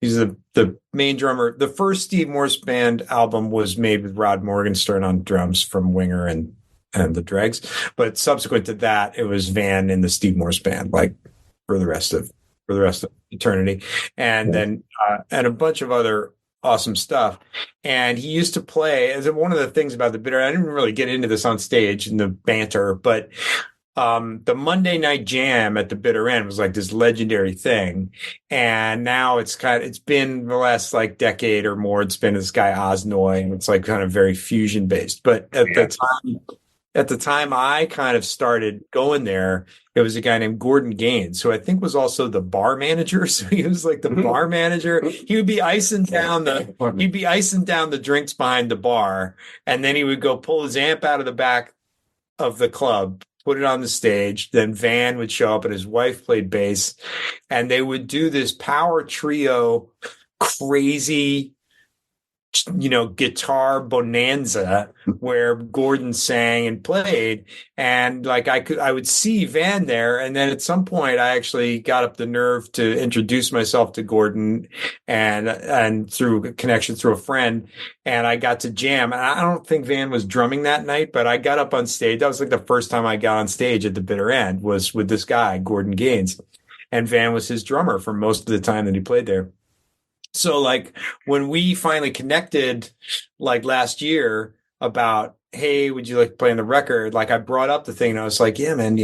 he's the main drummer. The first Steve Morse Band album was made with Rod Morgenstern on drums from Winger and the Dregs, but subsequent to that, it was Van in the Steve Morse Band, like for the rest of eternity, and then and a bunch of other awesome stuff. And he used to play, as one of the things about the Bitter End, I didn't really get into this on stage in the banter, but the Monday night jam at the Bitter End was like this legendary thing. And now it's been the last like decade or more, it's been this guy Osnoy, and it's like kind of very fusion based. But at the time I kind of started going there, it was a guy named Gordon Gaines, who I think was also the bar manager. So he was like the bar manager. He would be icing down the drinks behind the bar, and then he would go pull his amp out of the back of the club, put it on the stage. Then Van would show up, and his wife played bass, and they would do this power trio, crazy, guitar bonanza where Gordon sang and played. And like I would see Van there. And then at some point I actually got up the nerve to introduce myself to Gordon and through a connection through a friend, and I got to jam. And I don't think Van was drumming that night, but I got up on stage. That was like the first time I got on stage at the Bitter End was with this guy, Gordon Gaines, and Van was his drummer for most of the time that he played there. So like when we finally connected like last year about, hey, would you like to play on the record? Like I brought up the thing and I was like, yeah, man,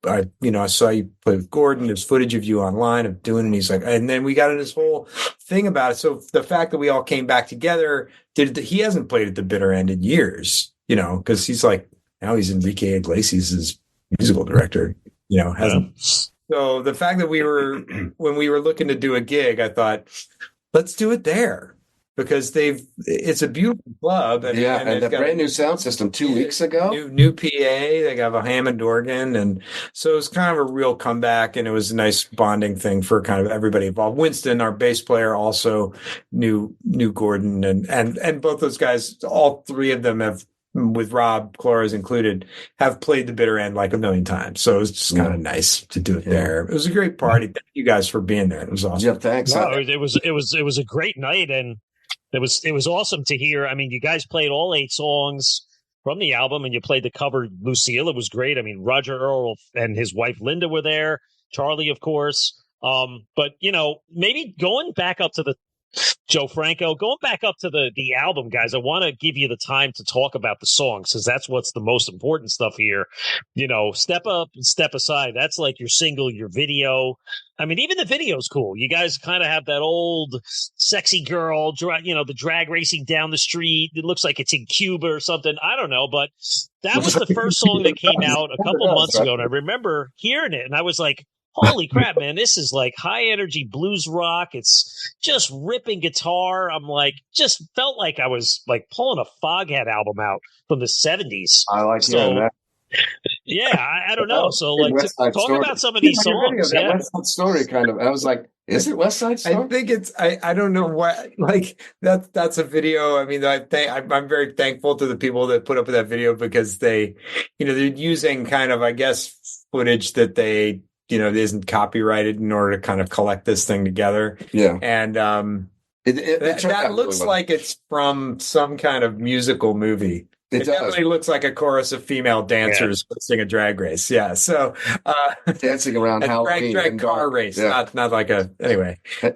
I saw you play with Gordon. There's footage of you online of doing it. And he's like, and then we got in this whole thing about it. So the fact that we all came back together, he hasn't played at the Bitter End in years, because he's like, now he's Enrique Iglesias' his musical director, hasn't. So the fact that when we were looking to do a gig, I thought, let's do it there because it's a beautiful club. And a brand new sound system 2 weeks ago. New PA, they have a Hammond organ. And so it was kind of a real comeback, and it was a nice bonding thing for kind of everybody involved. Winston, our bass player, also knew Gordon, and both those guys, all three of them have, with Rob Flores included, have played the Bitter End like a million times. So it was just kind of nice to do it there. It was a great party. Thank you guys for being there. It was awesome. Yeah, thanks. No, it was a great night, and it was awesome to hear. I mean, you guys played all 8 songs from the album, and you played the cover Lucille. It was great. I mean, Roger Earl and his wife Linda were there. Charlie, of course. But maybe going back up to the Joe Franco, going back up to the album, guys, I want to give you the time to talk about the songs because that's what's the most important stuff here. Step Up and Step Aside. That's like your single, your video. I mean, even the video's cool. You guys kind of have that old sexy girl, the drag racing down the street. It looks like it's in Cuba or something. I don't know, but that was the first song that came out a couple months ago, and I remember hearing it, and I was like, holy crap, man, this is like high energy blues rock. It's just ripping guitar. I'm like, just felt like I was like pulling a Foghat album out from the 70s. I like that. Yeah, I don't know. So like, talk about some of these songs. Yeah. West Side Story kind of. I was like, is it West Side Story? I think it's, I don't know what, like that's a video. I mean, I'm very thankful to the people that put up with that video because they're using kind of, I guess, footage that they, isn't copyrighted in order to kind of collect this thing together. Yeah. And that looks like it's from some kind of musical movie. It definitely looks like a chorus of female dancers hosting a drag race. Yeah. So dancing around Halloween. Drag car race. Yeah. Not like anyway. They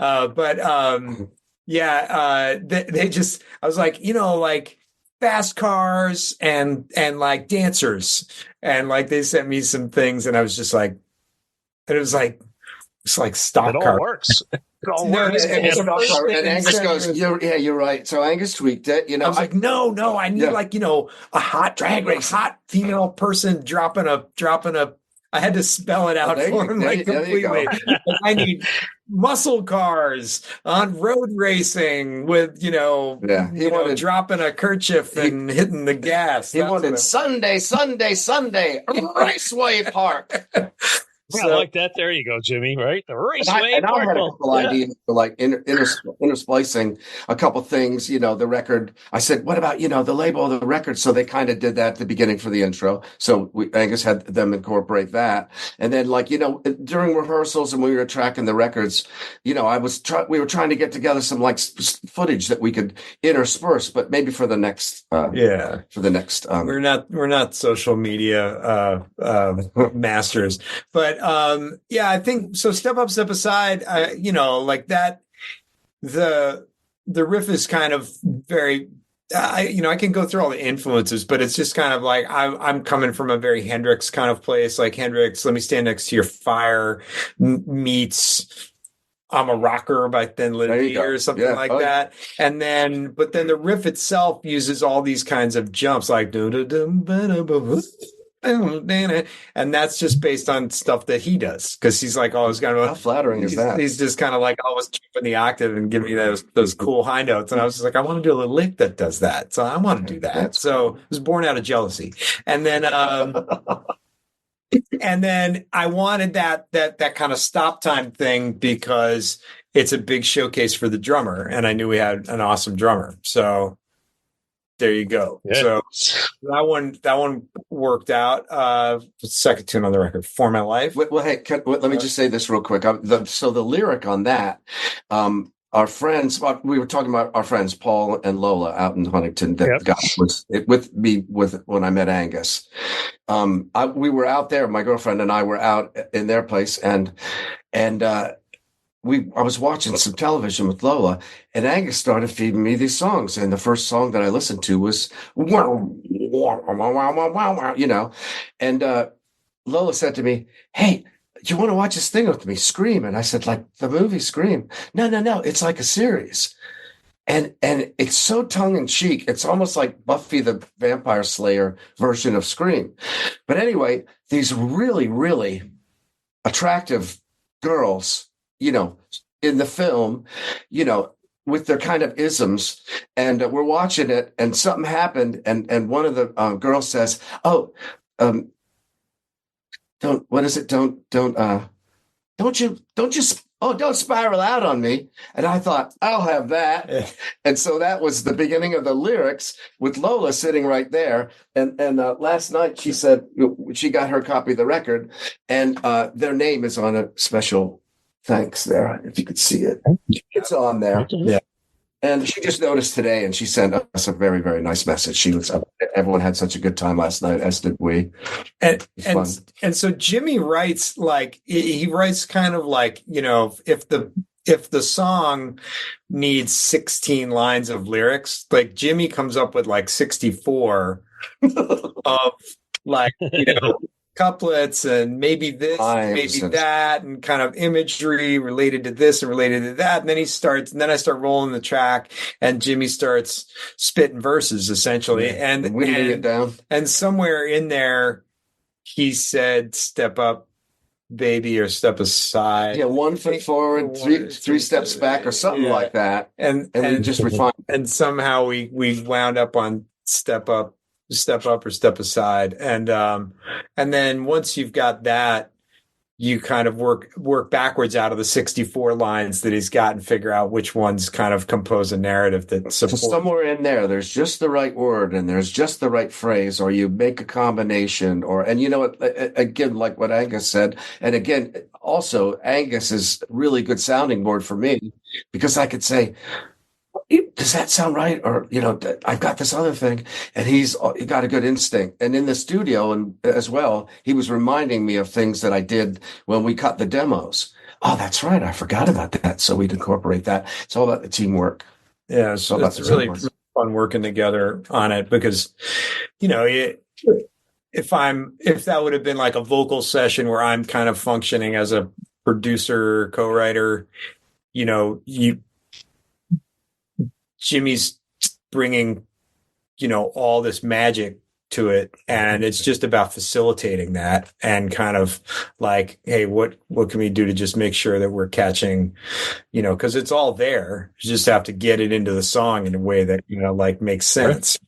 just, I was like, like fast cars and like dancers. And like they sent me some things and I was just like, and it was like, It's like stock car. It all works. It all works. And Angus goes, you're right. So Angus tweaked it. You know, I was like, no, I need a hot drag race, hot female person dropping a. I had to spell it out for him completely. I need muscle cars on road racing with, he wanted dropping a kerchief and hitting the gas. He wanted Sunday, Raceway Park. I like that. There you go, Jimmy. Right, the Raceway. And I had a couple ideas for like intersplicing a couple things. The record. I said, "What about the label of the record?" So they kind of did that at the beginning for the intro. So Angus had them incorporate that, and then during rehearsals and when we were tracking the records, we were trying to get together some footage that we could intersperse, but maybe for the next we're not social media masters, but. I think so. Step Up, Step Aside. Like that. The riff is kind of very. I can go through all the influences, but it's just kind of like I'm coming from a very Hendrix kind of place. Like Hendrix, Let Me Stand Next to Your Fire meets I'm a Rocker by Thin Lizzy or something that. And then, but then the riff itself uses all these kinds of jumps, like and that's just based on stuff that he does, because he's like always kind of how flattering is that? He's just kind of like always jumping the octave and giving me those cool high notes, and I was just like, I want to do a little lick that does that, so I want to do that. So it was born out of jealousy, and then and then I wanted that kind of stop time thing because it's a big showcase for the drummer, and I knew we had an awesome drummer, so. There you go. Yeah. So that one worked out. Second tune on the record, For My Life. Well, hey, let me just say this real quick. So the lyric on that, our friends, we were talking about our friends Paul and Lola out in Huntington that got with me when I met Angus. We were out there. My girlfriend and I were out in their place, and I was watching some television with Lola, and Angus started feeding me these songs. And the first song that I listened to was, and Lola said to me, "Hey, do you want to watch this thing with me, Scream?" And I said, "Like the movie Scream?" No, it's like a series. And it's so tongue in cheek. It's almost like Buffy the Vampire Slayer version of Scream. But anyway, these really, really attractive girls, in the film, with their kind of isms, and we're watching it, and something happened, and one of the girls says, "Oh, don't spiral out on me." And I thought, I'll have that. Yeah. And so that was the beginning of the lyrics with Lola sitting right there. And last night she said she got her copy of the record, and their name is on a special. Thanks there, if you could see it. It's on there. Yeah. And she just noticed today, and she sent us a very, very nice message. Everyone had such a good time last night, as did we. And so Jimmy writes he writes kind of like, if the song needs 16 lines of lyrics, like Jimmy comes up with like 64 of couplets and maybe this, maybe that, and kind of imagery related to this and related to that. And then I start rolling the track, and Jimmy starts spitting verses essentially. Yeah. And whittling it down. And somewhere in there, he said, "Step up, baby," or "Step aside." Yeah, 1 foot forward, three steps back, or something like that. And we just refined. And somehow we wound up on "Step up." Step up or step aside, and then once you've got that, you kind of work backwards out of the 64 lines that he's got and figure out which ones kind of compose a narrative that supports. So somewhere in there's just the right word and there's just the right phrase, or you make a combination, and again, like what Angus said, and again, also Angus is really good sounding board for me, because I could say, "Does that sound right?" Or, I've got this other thing, and he got a good instinct. And in the studio, and as well, he was reminding me of things that I did when we cut the demos. Oh, that's right, I forgot about that. So we'd incorporate that. It's all about the teamwork. Yeah, it's really fun working together on it, because, if that would have been like a vocal session where I'm kind of functioning as a producer, co-writer, Jimmy's bringing, all this magic to it, and it's just about facilitating that and kind of like, hey, what can we do to just make sure that we're catching, because it's all there. You just have to get it into the song in a way that makes sense.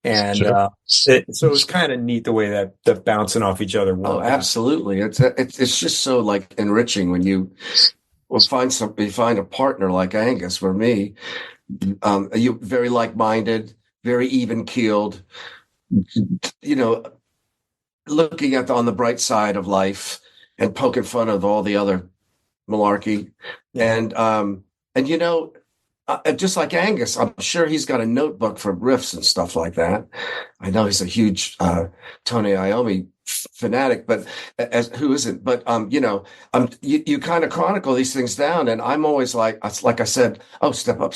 And so it's kind of neat the way that the bouncing off each other works. Oh, absolutely! It's just so like enriching when you find a partner like Angus. For me, you very like-minded, very even-keeled. Looking on the bright side of life and poking fun of all the other malarkey, and just like Angus, I'm sure he's got a notebook for riffs and stuff like that. I know he's a huge Tony Iommi fanatic, but who isn't? But you kind of chronicle these things down, and I'm always like I said, oh, step up,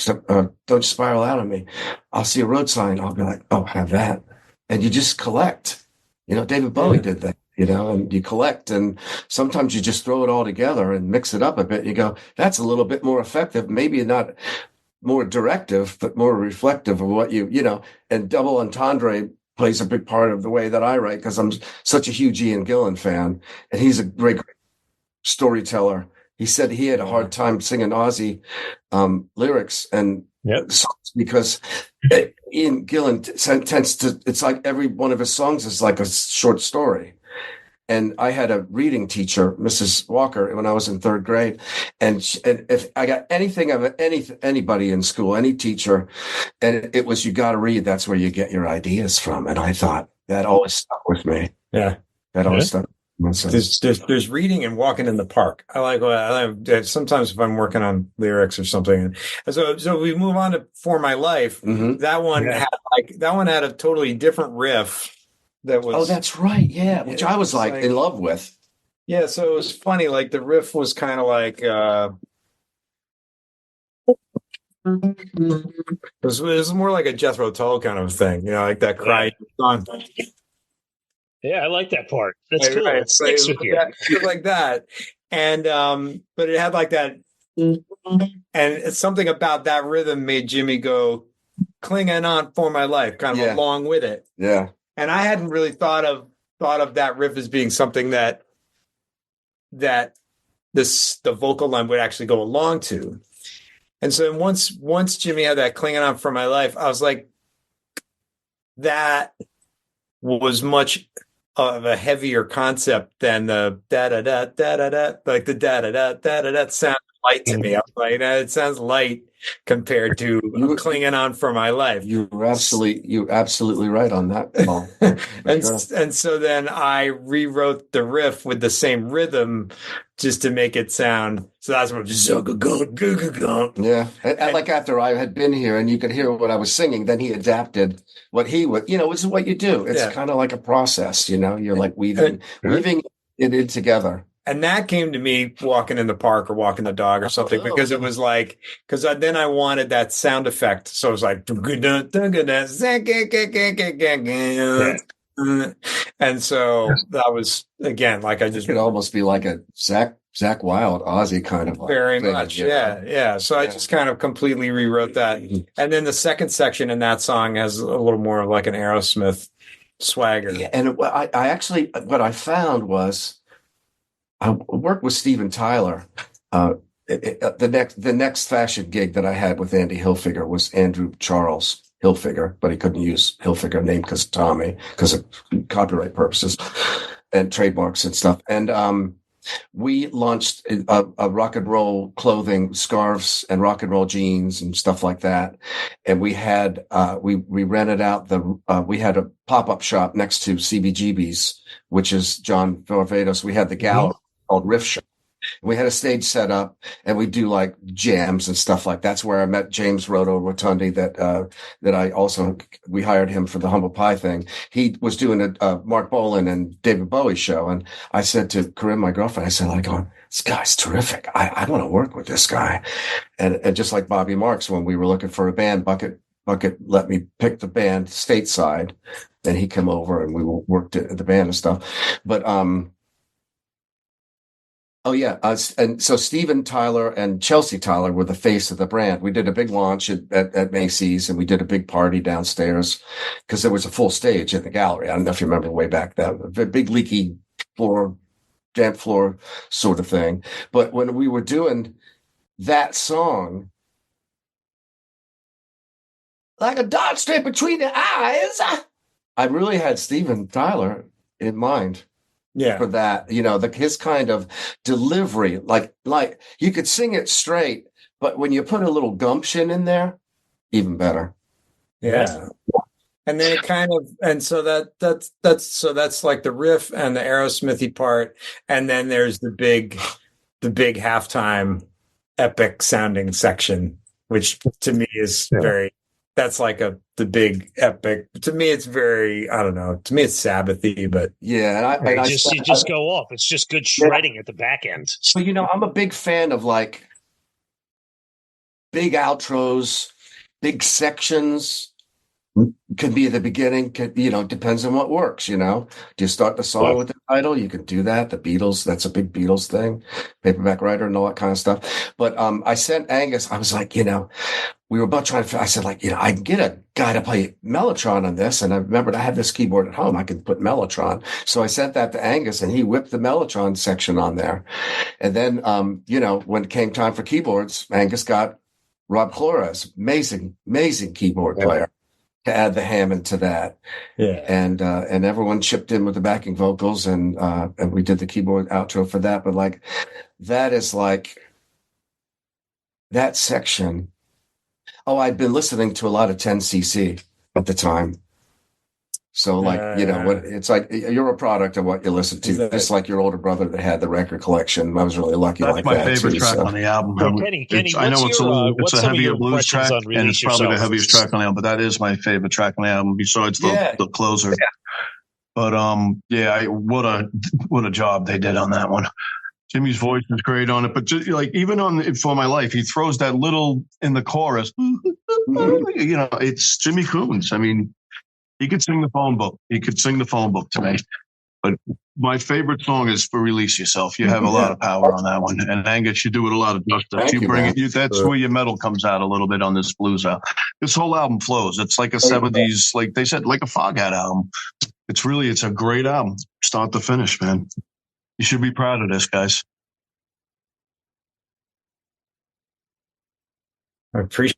don't spiral out on me. I'll see a road sign, I'll be like, oh, have that, and you just collect. David Bowie did that. And you collect, and sometimes you just throw it all together and mix it up a bit. You go, that's a little bit more effective, maybe not more directive, but more reflective of what and double entendre plays a big part of the way that I write, because I'm such a huge Ian Gillan fan, and he's a great storyteller. He said he had a hard time singing Aussie lyrics and songs because Ian Gillan tends to, it's like every one of his songs is like a short story. And I had a reading teacher, Mrs. Walker, when I was in third grade. And if I got anything of anybody in school, any teacher, and it was, you got to read. That's where you get your ideas from. And I thought that always stuck with me. Yeah. That always stuck. There's reading and walking in the park. I like sometimes if I'm working on lyrics or something. So we move on to For My Life. Mm-hmm. That one had a totally different riff. That was, oh, that's right. Yeah. Which I was like in love with. Yeah. So it was funny. Like the riff was kind of like, it was more like a Jethro Tull kind of thing, like that cry song. Yeah, I like that part. That's cool. Right. It sticks with you. Like that. And, but it had like that, and something about that rhythm made Jimmy go, clinging on for my life, kind of along with it. Yeah. And I hadn't really thought of that riff as being something that the vocal line would actually go along to. And so once Jimmy had that clinging on for my life, I was like, that was much of a heavier concept than the da-da-da, da-da-da, like the da-da-da, da-da-da sounds light to me. I was like, it sounds light compared to clinging on for my life. You're absolutely right on that, Paul. And so then I rewrote the riff with the same rhythm just to make it sound. So that's what just yeah. And like after I had been here and you could hear what I was singing, then he adapted what he would, which is what you do. It's kind of like a process, you're like weaving it in together. And that came to me walking in the park or walking the dog or something, because it was like, then I wanted that sound effect. So it was like, and so that was, again, like I just. It could almost be like a Zach Wilde, Aussie kind of. Very much. Yeah. So I just kind of completely rewrote that. And then the second section in that song has a little more of like an Aerosmith swagger. Yeah, and I actually, what I found was, I worked with Steven Tyler. The next fashion gig that I had with Andy Hilfiger was Andrew Charles Hilfiger, but he couldn't use Hilfiger name because of Tommy, because of copyright purposes and trademarks and stuff. And we launched a rock and roll clothing, scarves and rock and roll jeans and stuff like that. And we had we rented out we had a pop-up shop next to CBGB's, which is John Varvatos. We had the gallery called Riff Shop. We had a stage set up, and we do like jams and stuff like that's where I met James Rotondi. We hired him for the Humble Pie thing. He was doing a Mark Bolan and David Bowie show, and I said to Corinne, my girlfriend, I said, this guy's terrific. I want to work with this guy. And just like Bobby Marks, when we were looking for a band, Bucket let me pick the band stateside, and he came over and we worked at the band and stuff. But Oh yeah, and so Steven Tyler and Chelsea Tyler were the face of the brand. We did a big launch at Macy's, and we did a big party downstairs because there was a full stage in the gallery. I don't know if you remember way back then, a big leaky floor, damp floor sort of thing. But when we were doing that song, like a dot straight between the eyes, I really had Steven Tyler in mind. Yeah, for that, his kind of delivery, like you could sing it straight, but when you put a little gumption in there, even better. Yeah. And then it kind of, and so that's like the riff and the Aerosmithy part, and then there's the big halftime epic sounding section, which to me is that's like the big epic. To me, it's very, I don't know. To me, it's Sabbathy, but yeah. And you just go off. It's just good shredding at the back end. But I'm a big fan of like big outros, big sections. Could be at the beginning. Depends on what works. Do you start the song with the title? You can do that. The Beatles. That's a big Beatles thing. Paperback Writer and all that kind of stuff. But I sent Angus. I was like, we were both trying to. I said, like, I can get a guy to play Mellotron on this. And I remembered I had this keyboard at home. I could put Mellotron. So I sent that to Angus, and he whipped the Mellotron section on there. And then, when it came time for keyboards, Angus got Rob Flores, amazing keyboard player, to add the Hammond to that. Yeah. And everyone chipped in with the backing vocals, and we did the keyboard outro for that. But like, that is like that section. Oh, I'd been listening to a lot of 10cc at the time. So like, it's like you're a product of what you listen to. It's like your older brother that had the record collection. I was really lucky. That's like my that favorite too, track so. on the album. Kenny, I know it's a heavier blues track, and it's probably the heaviest yourself? track on the album, but that is my favorite track on the album besides the closer. Yeah. But what a job they did on that one. Jimmy's voice is great on it, but just, like even on For My Life, he throws that little in the chorus. It's Jimmy Kunes. I mean, he could sing the phone book. He could sing the phone book to me. But my favorite song is For Release Yourself. You have a lot of power on that one, and Angus, you do it a lot of justice. You bring it. That's where your metal comes out a little bit on this blues album. This whole album flows. It's like a 70s, like they said, like a Foghat album. It's a great album, start to finish, man. You should be proud of this, guys. I appreciate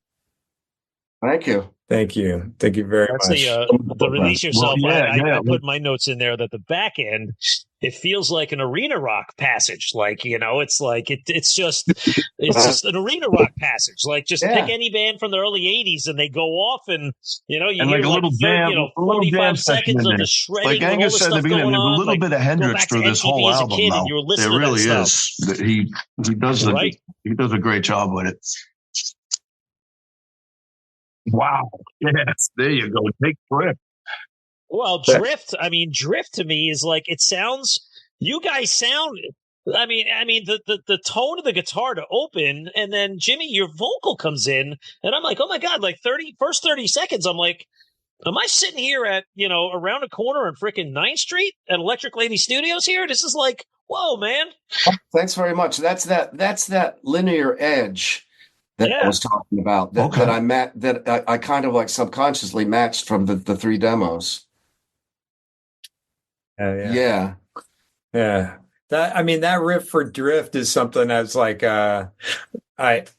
it. Thank you very much. The Release Yourself. I put my notes in there that the back end, it feels like an arena rock passage. Like, it's like it's just an arena rock passage. Like, just pick any band from the early '80s and they go off, and you hear like a little jam, 45 seconds of the shredding. Like Angus said at the beginning, there's a little bit of Hendrix through this whole album. There really is. He does a great job with it. Wow. Yes. There you go. Take Drift. Well, Drift to me is like, it sounds, you guys sound, the tone of the guitar to open, and then Jimmy, your vocal comes in, and I'm like, oh my God, like first 30 seconds, I'm like, am I sitting here at, around a corner on frickin' 9th Street at Electric Lady Studios here? This is like, whoa, man. Thanks very much. That's that linear edge that I was talking about, that I kind of like subconsciously matched from the three demos. Yeah. That riff for Drift is something that's like, I've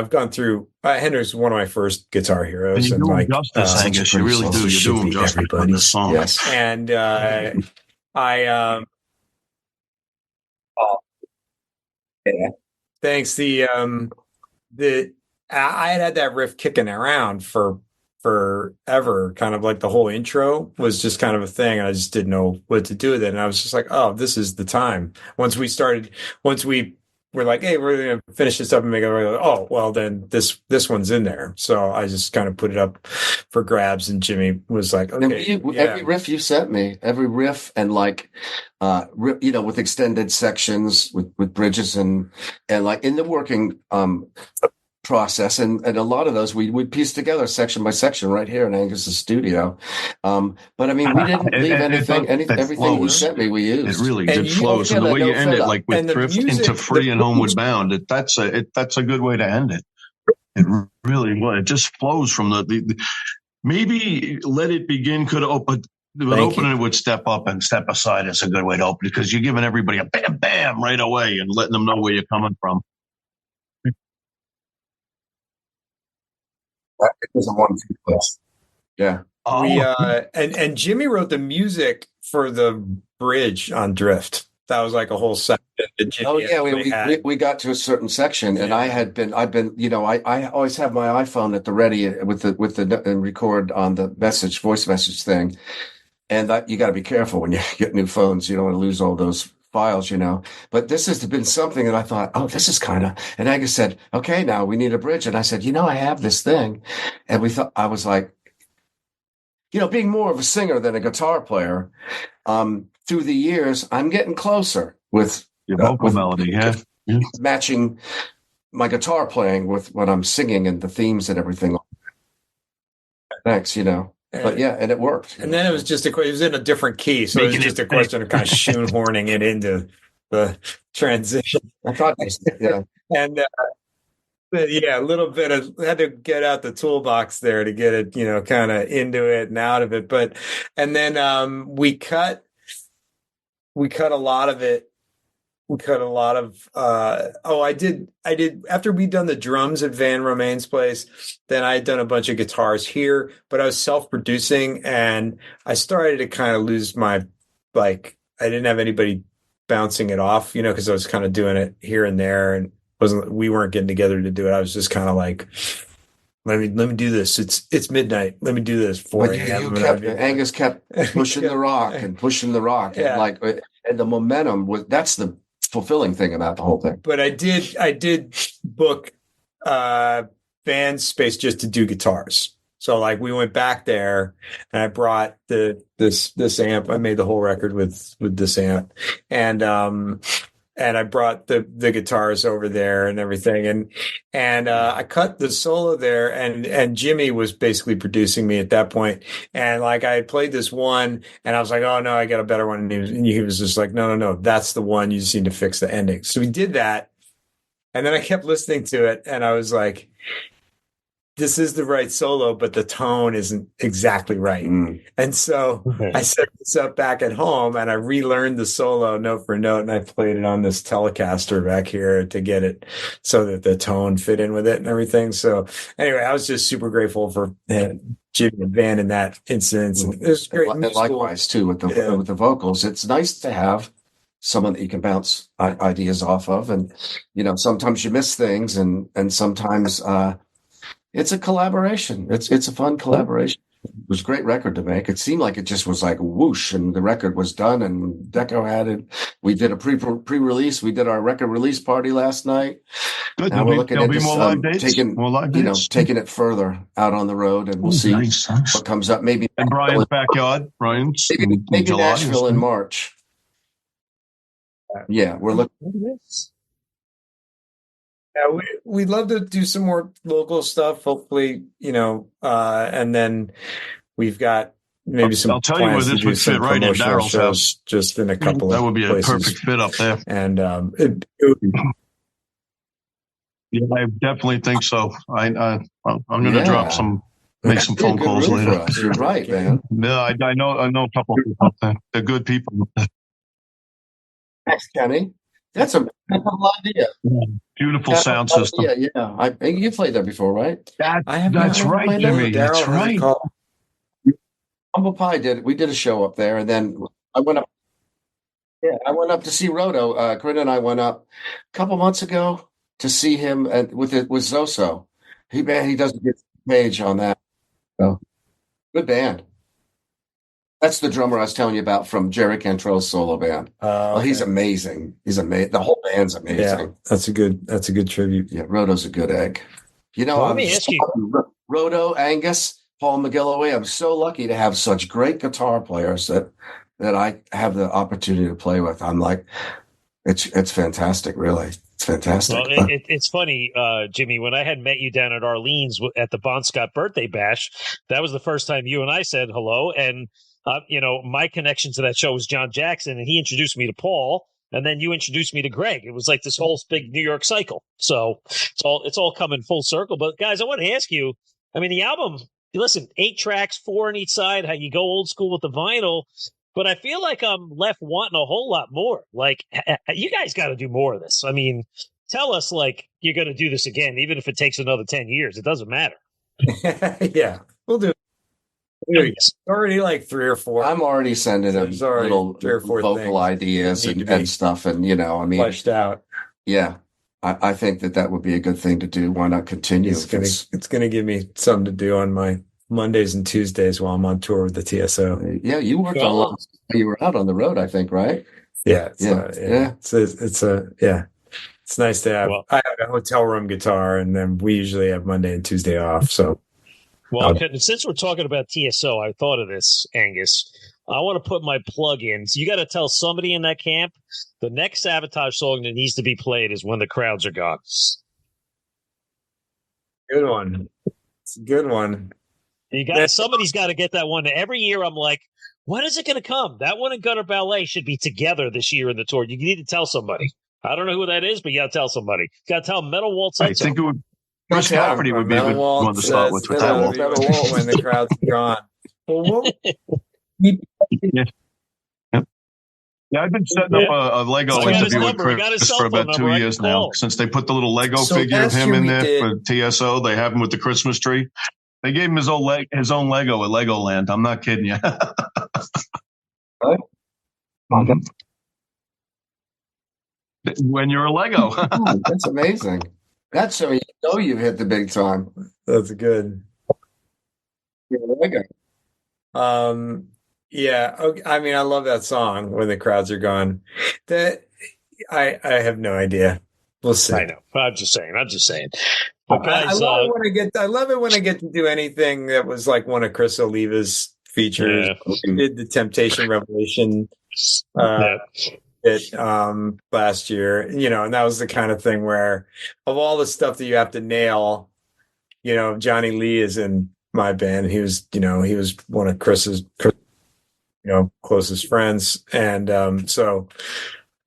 gone through. Henry's one of my first guitar heroes, and like justice, Angus, you really do. You're doing justice on this song. Yes, and thanks. I had that riff kicking around for forever. Kind of like the whole intro was just kind of a thing. I just didn't know what to do with it, and I was just like, "Oh, this is the time." Once we were like, "Hey, we're going to finish this up and make it." Like, oh, well, then this one's in there. So I just kind of put it up for grabs, and Jimmy was like, "Okay." Every riff you sent me, every riff, and like, with extended sections, with bridges and like in the working process, and a lot of those we pieced together section by section right here in Angus's studio. But I mean, we didn't leave anything. Everything he sent me, we used. It really did flows, and the way you end it, like with Thrift into Free and Homeward Bound, that's a good way to end it. It really was. It just flows from the maybe Let It Begin could open. But opening it with Step Up and Step Aside is a good way to open, because you're giving everybody a bam, bam right away and letting them know where you're coming from. It was a wonderful place. Yeah. We and Jimmy wrote the music for the bridge on Drift. That was like a whole section. Oh yeah, we got to a certain section, and I've been, I always have my iPhone at the ready with the and record on the voice message thing. And you got to be careful when you get new phones. You don't want to lose all those files, But this has been something that I thought, oh, this is kind of. And Angus said, okay, now we need a bridge. And I said, I have this thing. And I was like, being more of a singer than a guitar player, through the years, I'm getting closer with your vocal melody, matching my guitar playing with what I'm singing and the themes and everything. Thanks, But and it worked. And then it was just it was in a different key, so it was just a question of kind of shoehorning it into the transition. I thought, and a little bit of had to get out the toolbox there to get it, kind of into it and out of it. And then we cut a lot of it. We cut a lot of I did after we'd done the drums at Van Romaine's place, then I had done a bunch of guitars here, but I was self-producing, and I started to kind of lose my, I didn't have anybody bouncing it off, because I was kind of doing it here and there, and we weren't getting together to do it. I was just kind of like, let me do this. It's midnight. Let me do this for Angus kept pushing the rock and pushing the rock, and the momentum that's the fulfilling thing about the whole thing. But I did book Van's space just to do guitars. So we went back there, and I brought this amp. I made the whole record with this amp, and I brought the guitars over there and everything, and I cut the solo there, and Jimmy was basically producing me at that point, and I had played this one, and I was like, oh no, I got a better one, and he was just like, no, that's the one, you just need to fix the ending. So we did that, and then I kept listening to it, and I was like, this is the right solo, but the tone isn't exactly right. And so I set this up back at home, and I relearned the solo note for note, and I played it on this Telecaster back here to get it so that the tone fit in with it and everything. So anyway, I was just super grateful for Jimmy and Van in that instance. It was great. And likewise too with the vocals. It's nice to have someone that you can bounce ideas off of, and sometimes you miss things, and sometimes it's a collaboration. It's a fun collaboration. It was a great record to make. It seemed like it just was like whoosh, and the record was done, and Deko had it. We did a pre-release. We did our record release party last night. Good. Now we're looking at this, more live dates. Taking it further out on the road, and we'll see what comes up. Maybe in Brian's backyard. Brian's maybe July, Nashville in March. Yeah, we're looking. Yeah, we'd love to do some more local stuff, hopefully, and then we've got maybe some. I'll tell you where this would fit right in Daryl's house. Just in a couple of that would be places. A perfect fit up there. And yeah, I definitely think so. I'm going to make some phone calls later. You're right, man. Yeah, I know a couple of people up there. They're good people. Thanks, Kenny. That's a wonderful idea. Beautiful sound system. Yeah. You played there before, right? That's right, Jimmy. That's right. Humble Pie did. We did a show up there, and then I went up. Yeah, I went up to see Roto. Corinne and I went up a couple months ago to see him with Zoso. He does a good page on that. So good band. That's the drummer I was telling you about from Jerry Cantrell's solo band. Okay. He's amazing. He's amazing. The whole band's amazing. Yeah, that's a good tribute. Yeah, Roto's a good egg. Let me ask you, Roto, Angus, Paul McGilloway. I'm so lucky to have such great guitar players that I have the opportunity to play with. I'm like, it's fantastic, really. It's fantastic. Well, it's funny, Jimmy, when I had met you down at Arlene's at the Bon Scott birthday bash, that was the first time you and I said hello. And, my connection to that show was John Jackson, and he introduced me to Paul. And then you introduced me to Greg. It was like this whole big New York cycle. So it's all coming full circle. But guys, I want to ask you, I mean, the album, listen, 8 tracks, 4 on each side, how you go old school with the vinyl. But I feel like I'm left wanting a whole lot more. Like, you guys got to do more of this. I mean, tell us, like, you're going to do this again, even if it takes another 10 years. It doesn't matter. Yeah, we'll do it. It's already like 3 or 4. I'm already sending them little 3 or 4 vocal ideas and stuff. And, fleshed out. Yeah. I think that would be a good thing to do. Why not continue? It's going to give me something to do on my Mondays and Tuesdays while I'm on tour with the TSO. Yeah, you worked on a lot. You were out on the road, I think, right? Yeah. It's nice to have. Well, I have a hotel room guitar, and then we usually have Monday and Tuesday off. So, since we're talking about TSO, I thought of this, Angus. I want to put my plug in. So you got to tell somebody in that camp the next Sabotage song that needs to be played is When the Crowds Are Gone. Good one. It's a good one. Somebody's got to get that one. Every year I'm like, when is it going to come? That one and Gutter Ballet should be together this year in the tour. You need to tell somebody. I don't know who that is, but you got to tell somebody. You got to tell Metal Waltz. I think it would. Chris Cafferty would be a good one to start with. Metal Waltz when the crowd's gone. Yeah, I've been setting up a Lego interview with Chris for about 2 years now. Since they put the little Lego figure of him in there for TSO, they have him with the Christmas tree. They gave him his own Lego at Legoland. I'm not kidding you. When you're a Lego. That's amazing. That's so you know you've hit the big time. That's good. You're a Lego. Yeah. Okay. I mean, I love that song, When the Crowds Are Gone. That I have no idea. We'll see. I know. I'm just saying. But guys, I love it when I get to do anything that was like one of Chris Oliva's features. Yeah. We did the Temptation Revelation last year, and that was the kind of thing where, of all the stuff that you have to nail, Johnny Lee is in my band. He was one of Chris's closest friends, and so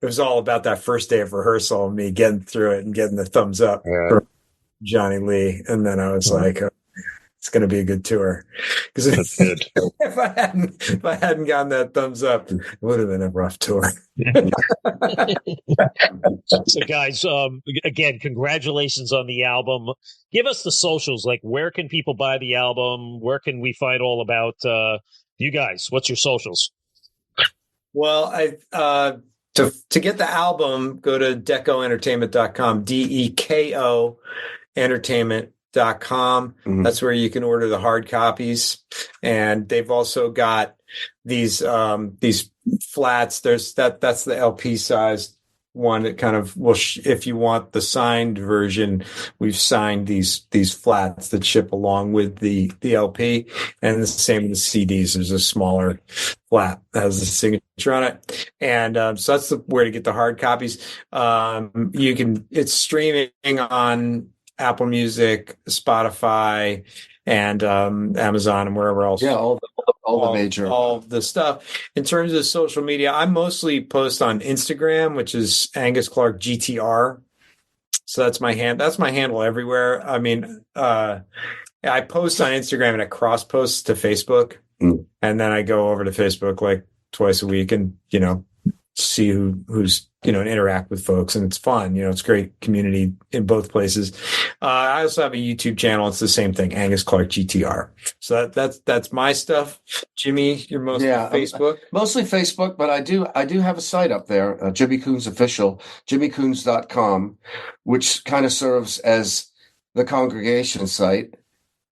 it was all about that first day of rehearsal and me getting through it and getting the thumbs up from Johnny Lee. And then I was like, it's going to be a good tour. Because if I hadn't gotten that thumbs up, it would have been a rough tour. So guys, again, congratulations on the album. Give us the socials. Like, where can people buy the album? Where can we find all about you guys? What's your socials? Well, to get the album, go to dekoentertainment.com, DEKO entertainment.com. Mm-hmm. That's where you can order the hard copies. And they've also got these flats. That's the LP size one that kind of will, if you want the signed version, we've signed these flats that ship along with the LP, and the same with the CDs. There's a smaller flat that has a signature on it, and so that's where to get the hard copies. It's streaming on Apple Music, Spotify, and Amazon, and wherever else. Yeah, all the stuff. In terms of social media, I mostly post on Instagram, which is Angus Clark GTR. So that's my handle everywhere. I mean, I post on Instagram and I cross post to Facebook, and then I go over to Facebook like twice a week and see who's and interact with folks, and it's fun. It's great community in both places. I also have a YouTube channel. It's the same thing, Angus Clark GTR. So that's my stuff. Jimmy, you're mostly Facebook? Mostly Facebook, but I do have a site up there, Jimmy Kunes Official, jimmykunes.com, which kind of serves as the congregation site.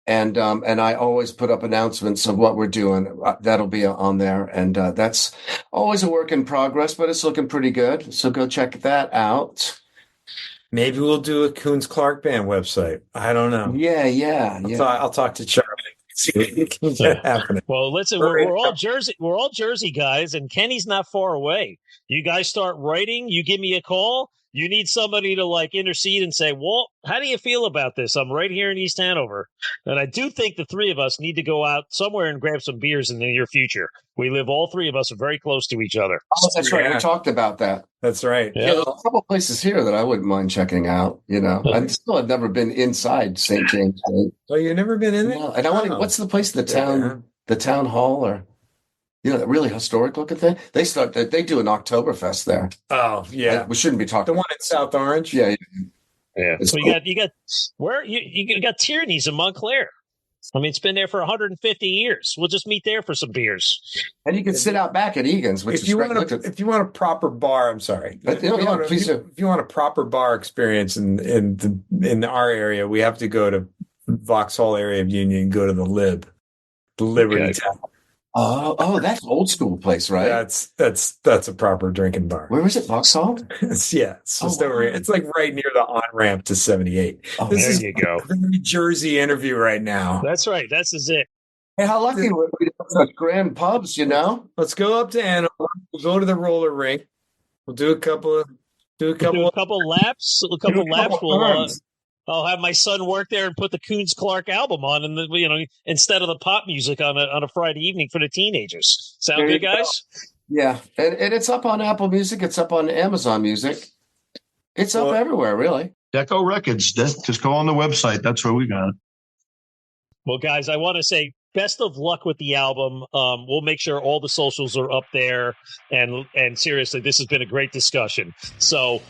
And I always put up announcements of what we're doing. That'll be on there. And that's always a work in progress, but it's looking pretty good. So go check that out. Maybe we'll do a Kunes Clark Band website. I don't know. Yeah. I'll talk to Charlie. See what's happening. Well, listen, we're all Jersey guys, and Kenny's not far away. You guys start writing. You give me a call. You need somebody to like intercede and say, Walt, how do you feel about this? I'm right here in East Hanover. And I do think the three of us need to go out somewhere and grab some beers in the near future. We live, all three of us are very close to each other. Oh, that's right. We talked about that. That's right. Yeah, there's a couple places here that I wouldn't mind checking out. You know, I still have never been inside St. James. Oh, you've never been in there? No, and I want to, what's the place, the town hall, or that really historic looking thing? They do an Oktoberfest there. Oh, yeah. We shouldn't be talking. The one in South Orange? Yeah. So you got Tierney's in Montclair. I mean, it's been there for 150 years. We'll just meet there for some beers. And you can sit out back at Egan's, which if you want a proper bar, I'm sorry. If you want a proper bar experience in our area, we have to go to Vauxhall area of Union and go to the Liberty Tavern. Oh, that's an old school place, right? That's a proper drinking bar. Where was it? Vauxhall? It's just over here. It's like right near the on-ramp to 78. Oh, there you go. The New Jersey interview right now. That's right. This is it. Hey, how lucky we have such grand pubs, Let's go up to Hanover. We'll go to the roller rink. We'll do a couple laps. I'll have my son work there and put the Kunes Clark album on, and instead of the pop music on a Friday evening for the teenagers. Sound good, guys? Yeah, and it's up on Apple Music. It's up on Amazon Music. It's up everywhere, really. Deko Records. Just go on the website. That's where we got it. Well, guys, I want to say best of luck with the album. We'll make sure all the socials are up there. And seriously, this has been a great discussion. So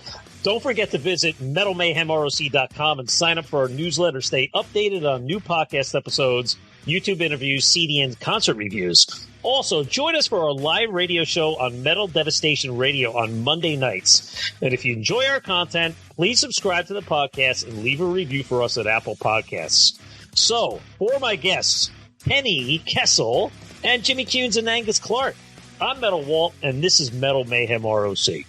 don't forget to visit metalmayhemroc.com and sign up for our newsletter. Stay updated on new podcast episodes, YouTube interviews, CD and concert reviews. Also, join us for our live radio show on Metal Devastation Radio on Monday nights. And if you enjoy our content, please subscribe to the podcast and leave a review for us at Apple Podcasts. So, for my guests, Penny Kessel and Jimmy Kunes and Angus Clark, I'm Metal Walt, and this is Metal Mayhem ROC.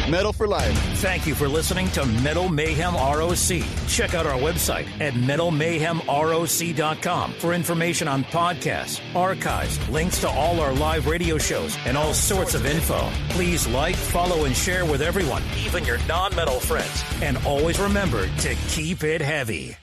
Metal for life. Thank you for listening to Metal Mayhem ROC. Check out our website at metalmayhemroc.com for information on podcasts, archives, links to all our live radio shows, and all sorts of info. Please like, follow, and share with everyone, even your non-metal friends. And always remember to keep it heavy.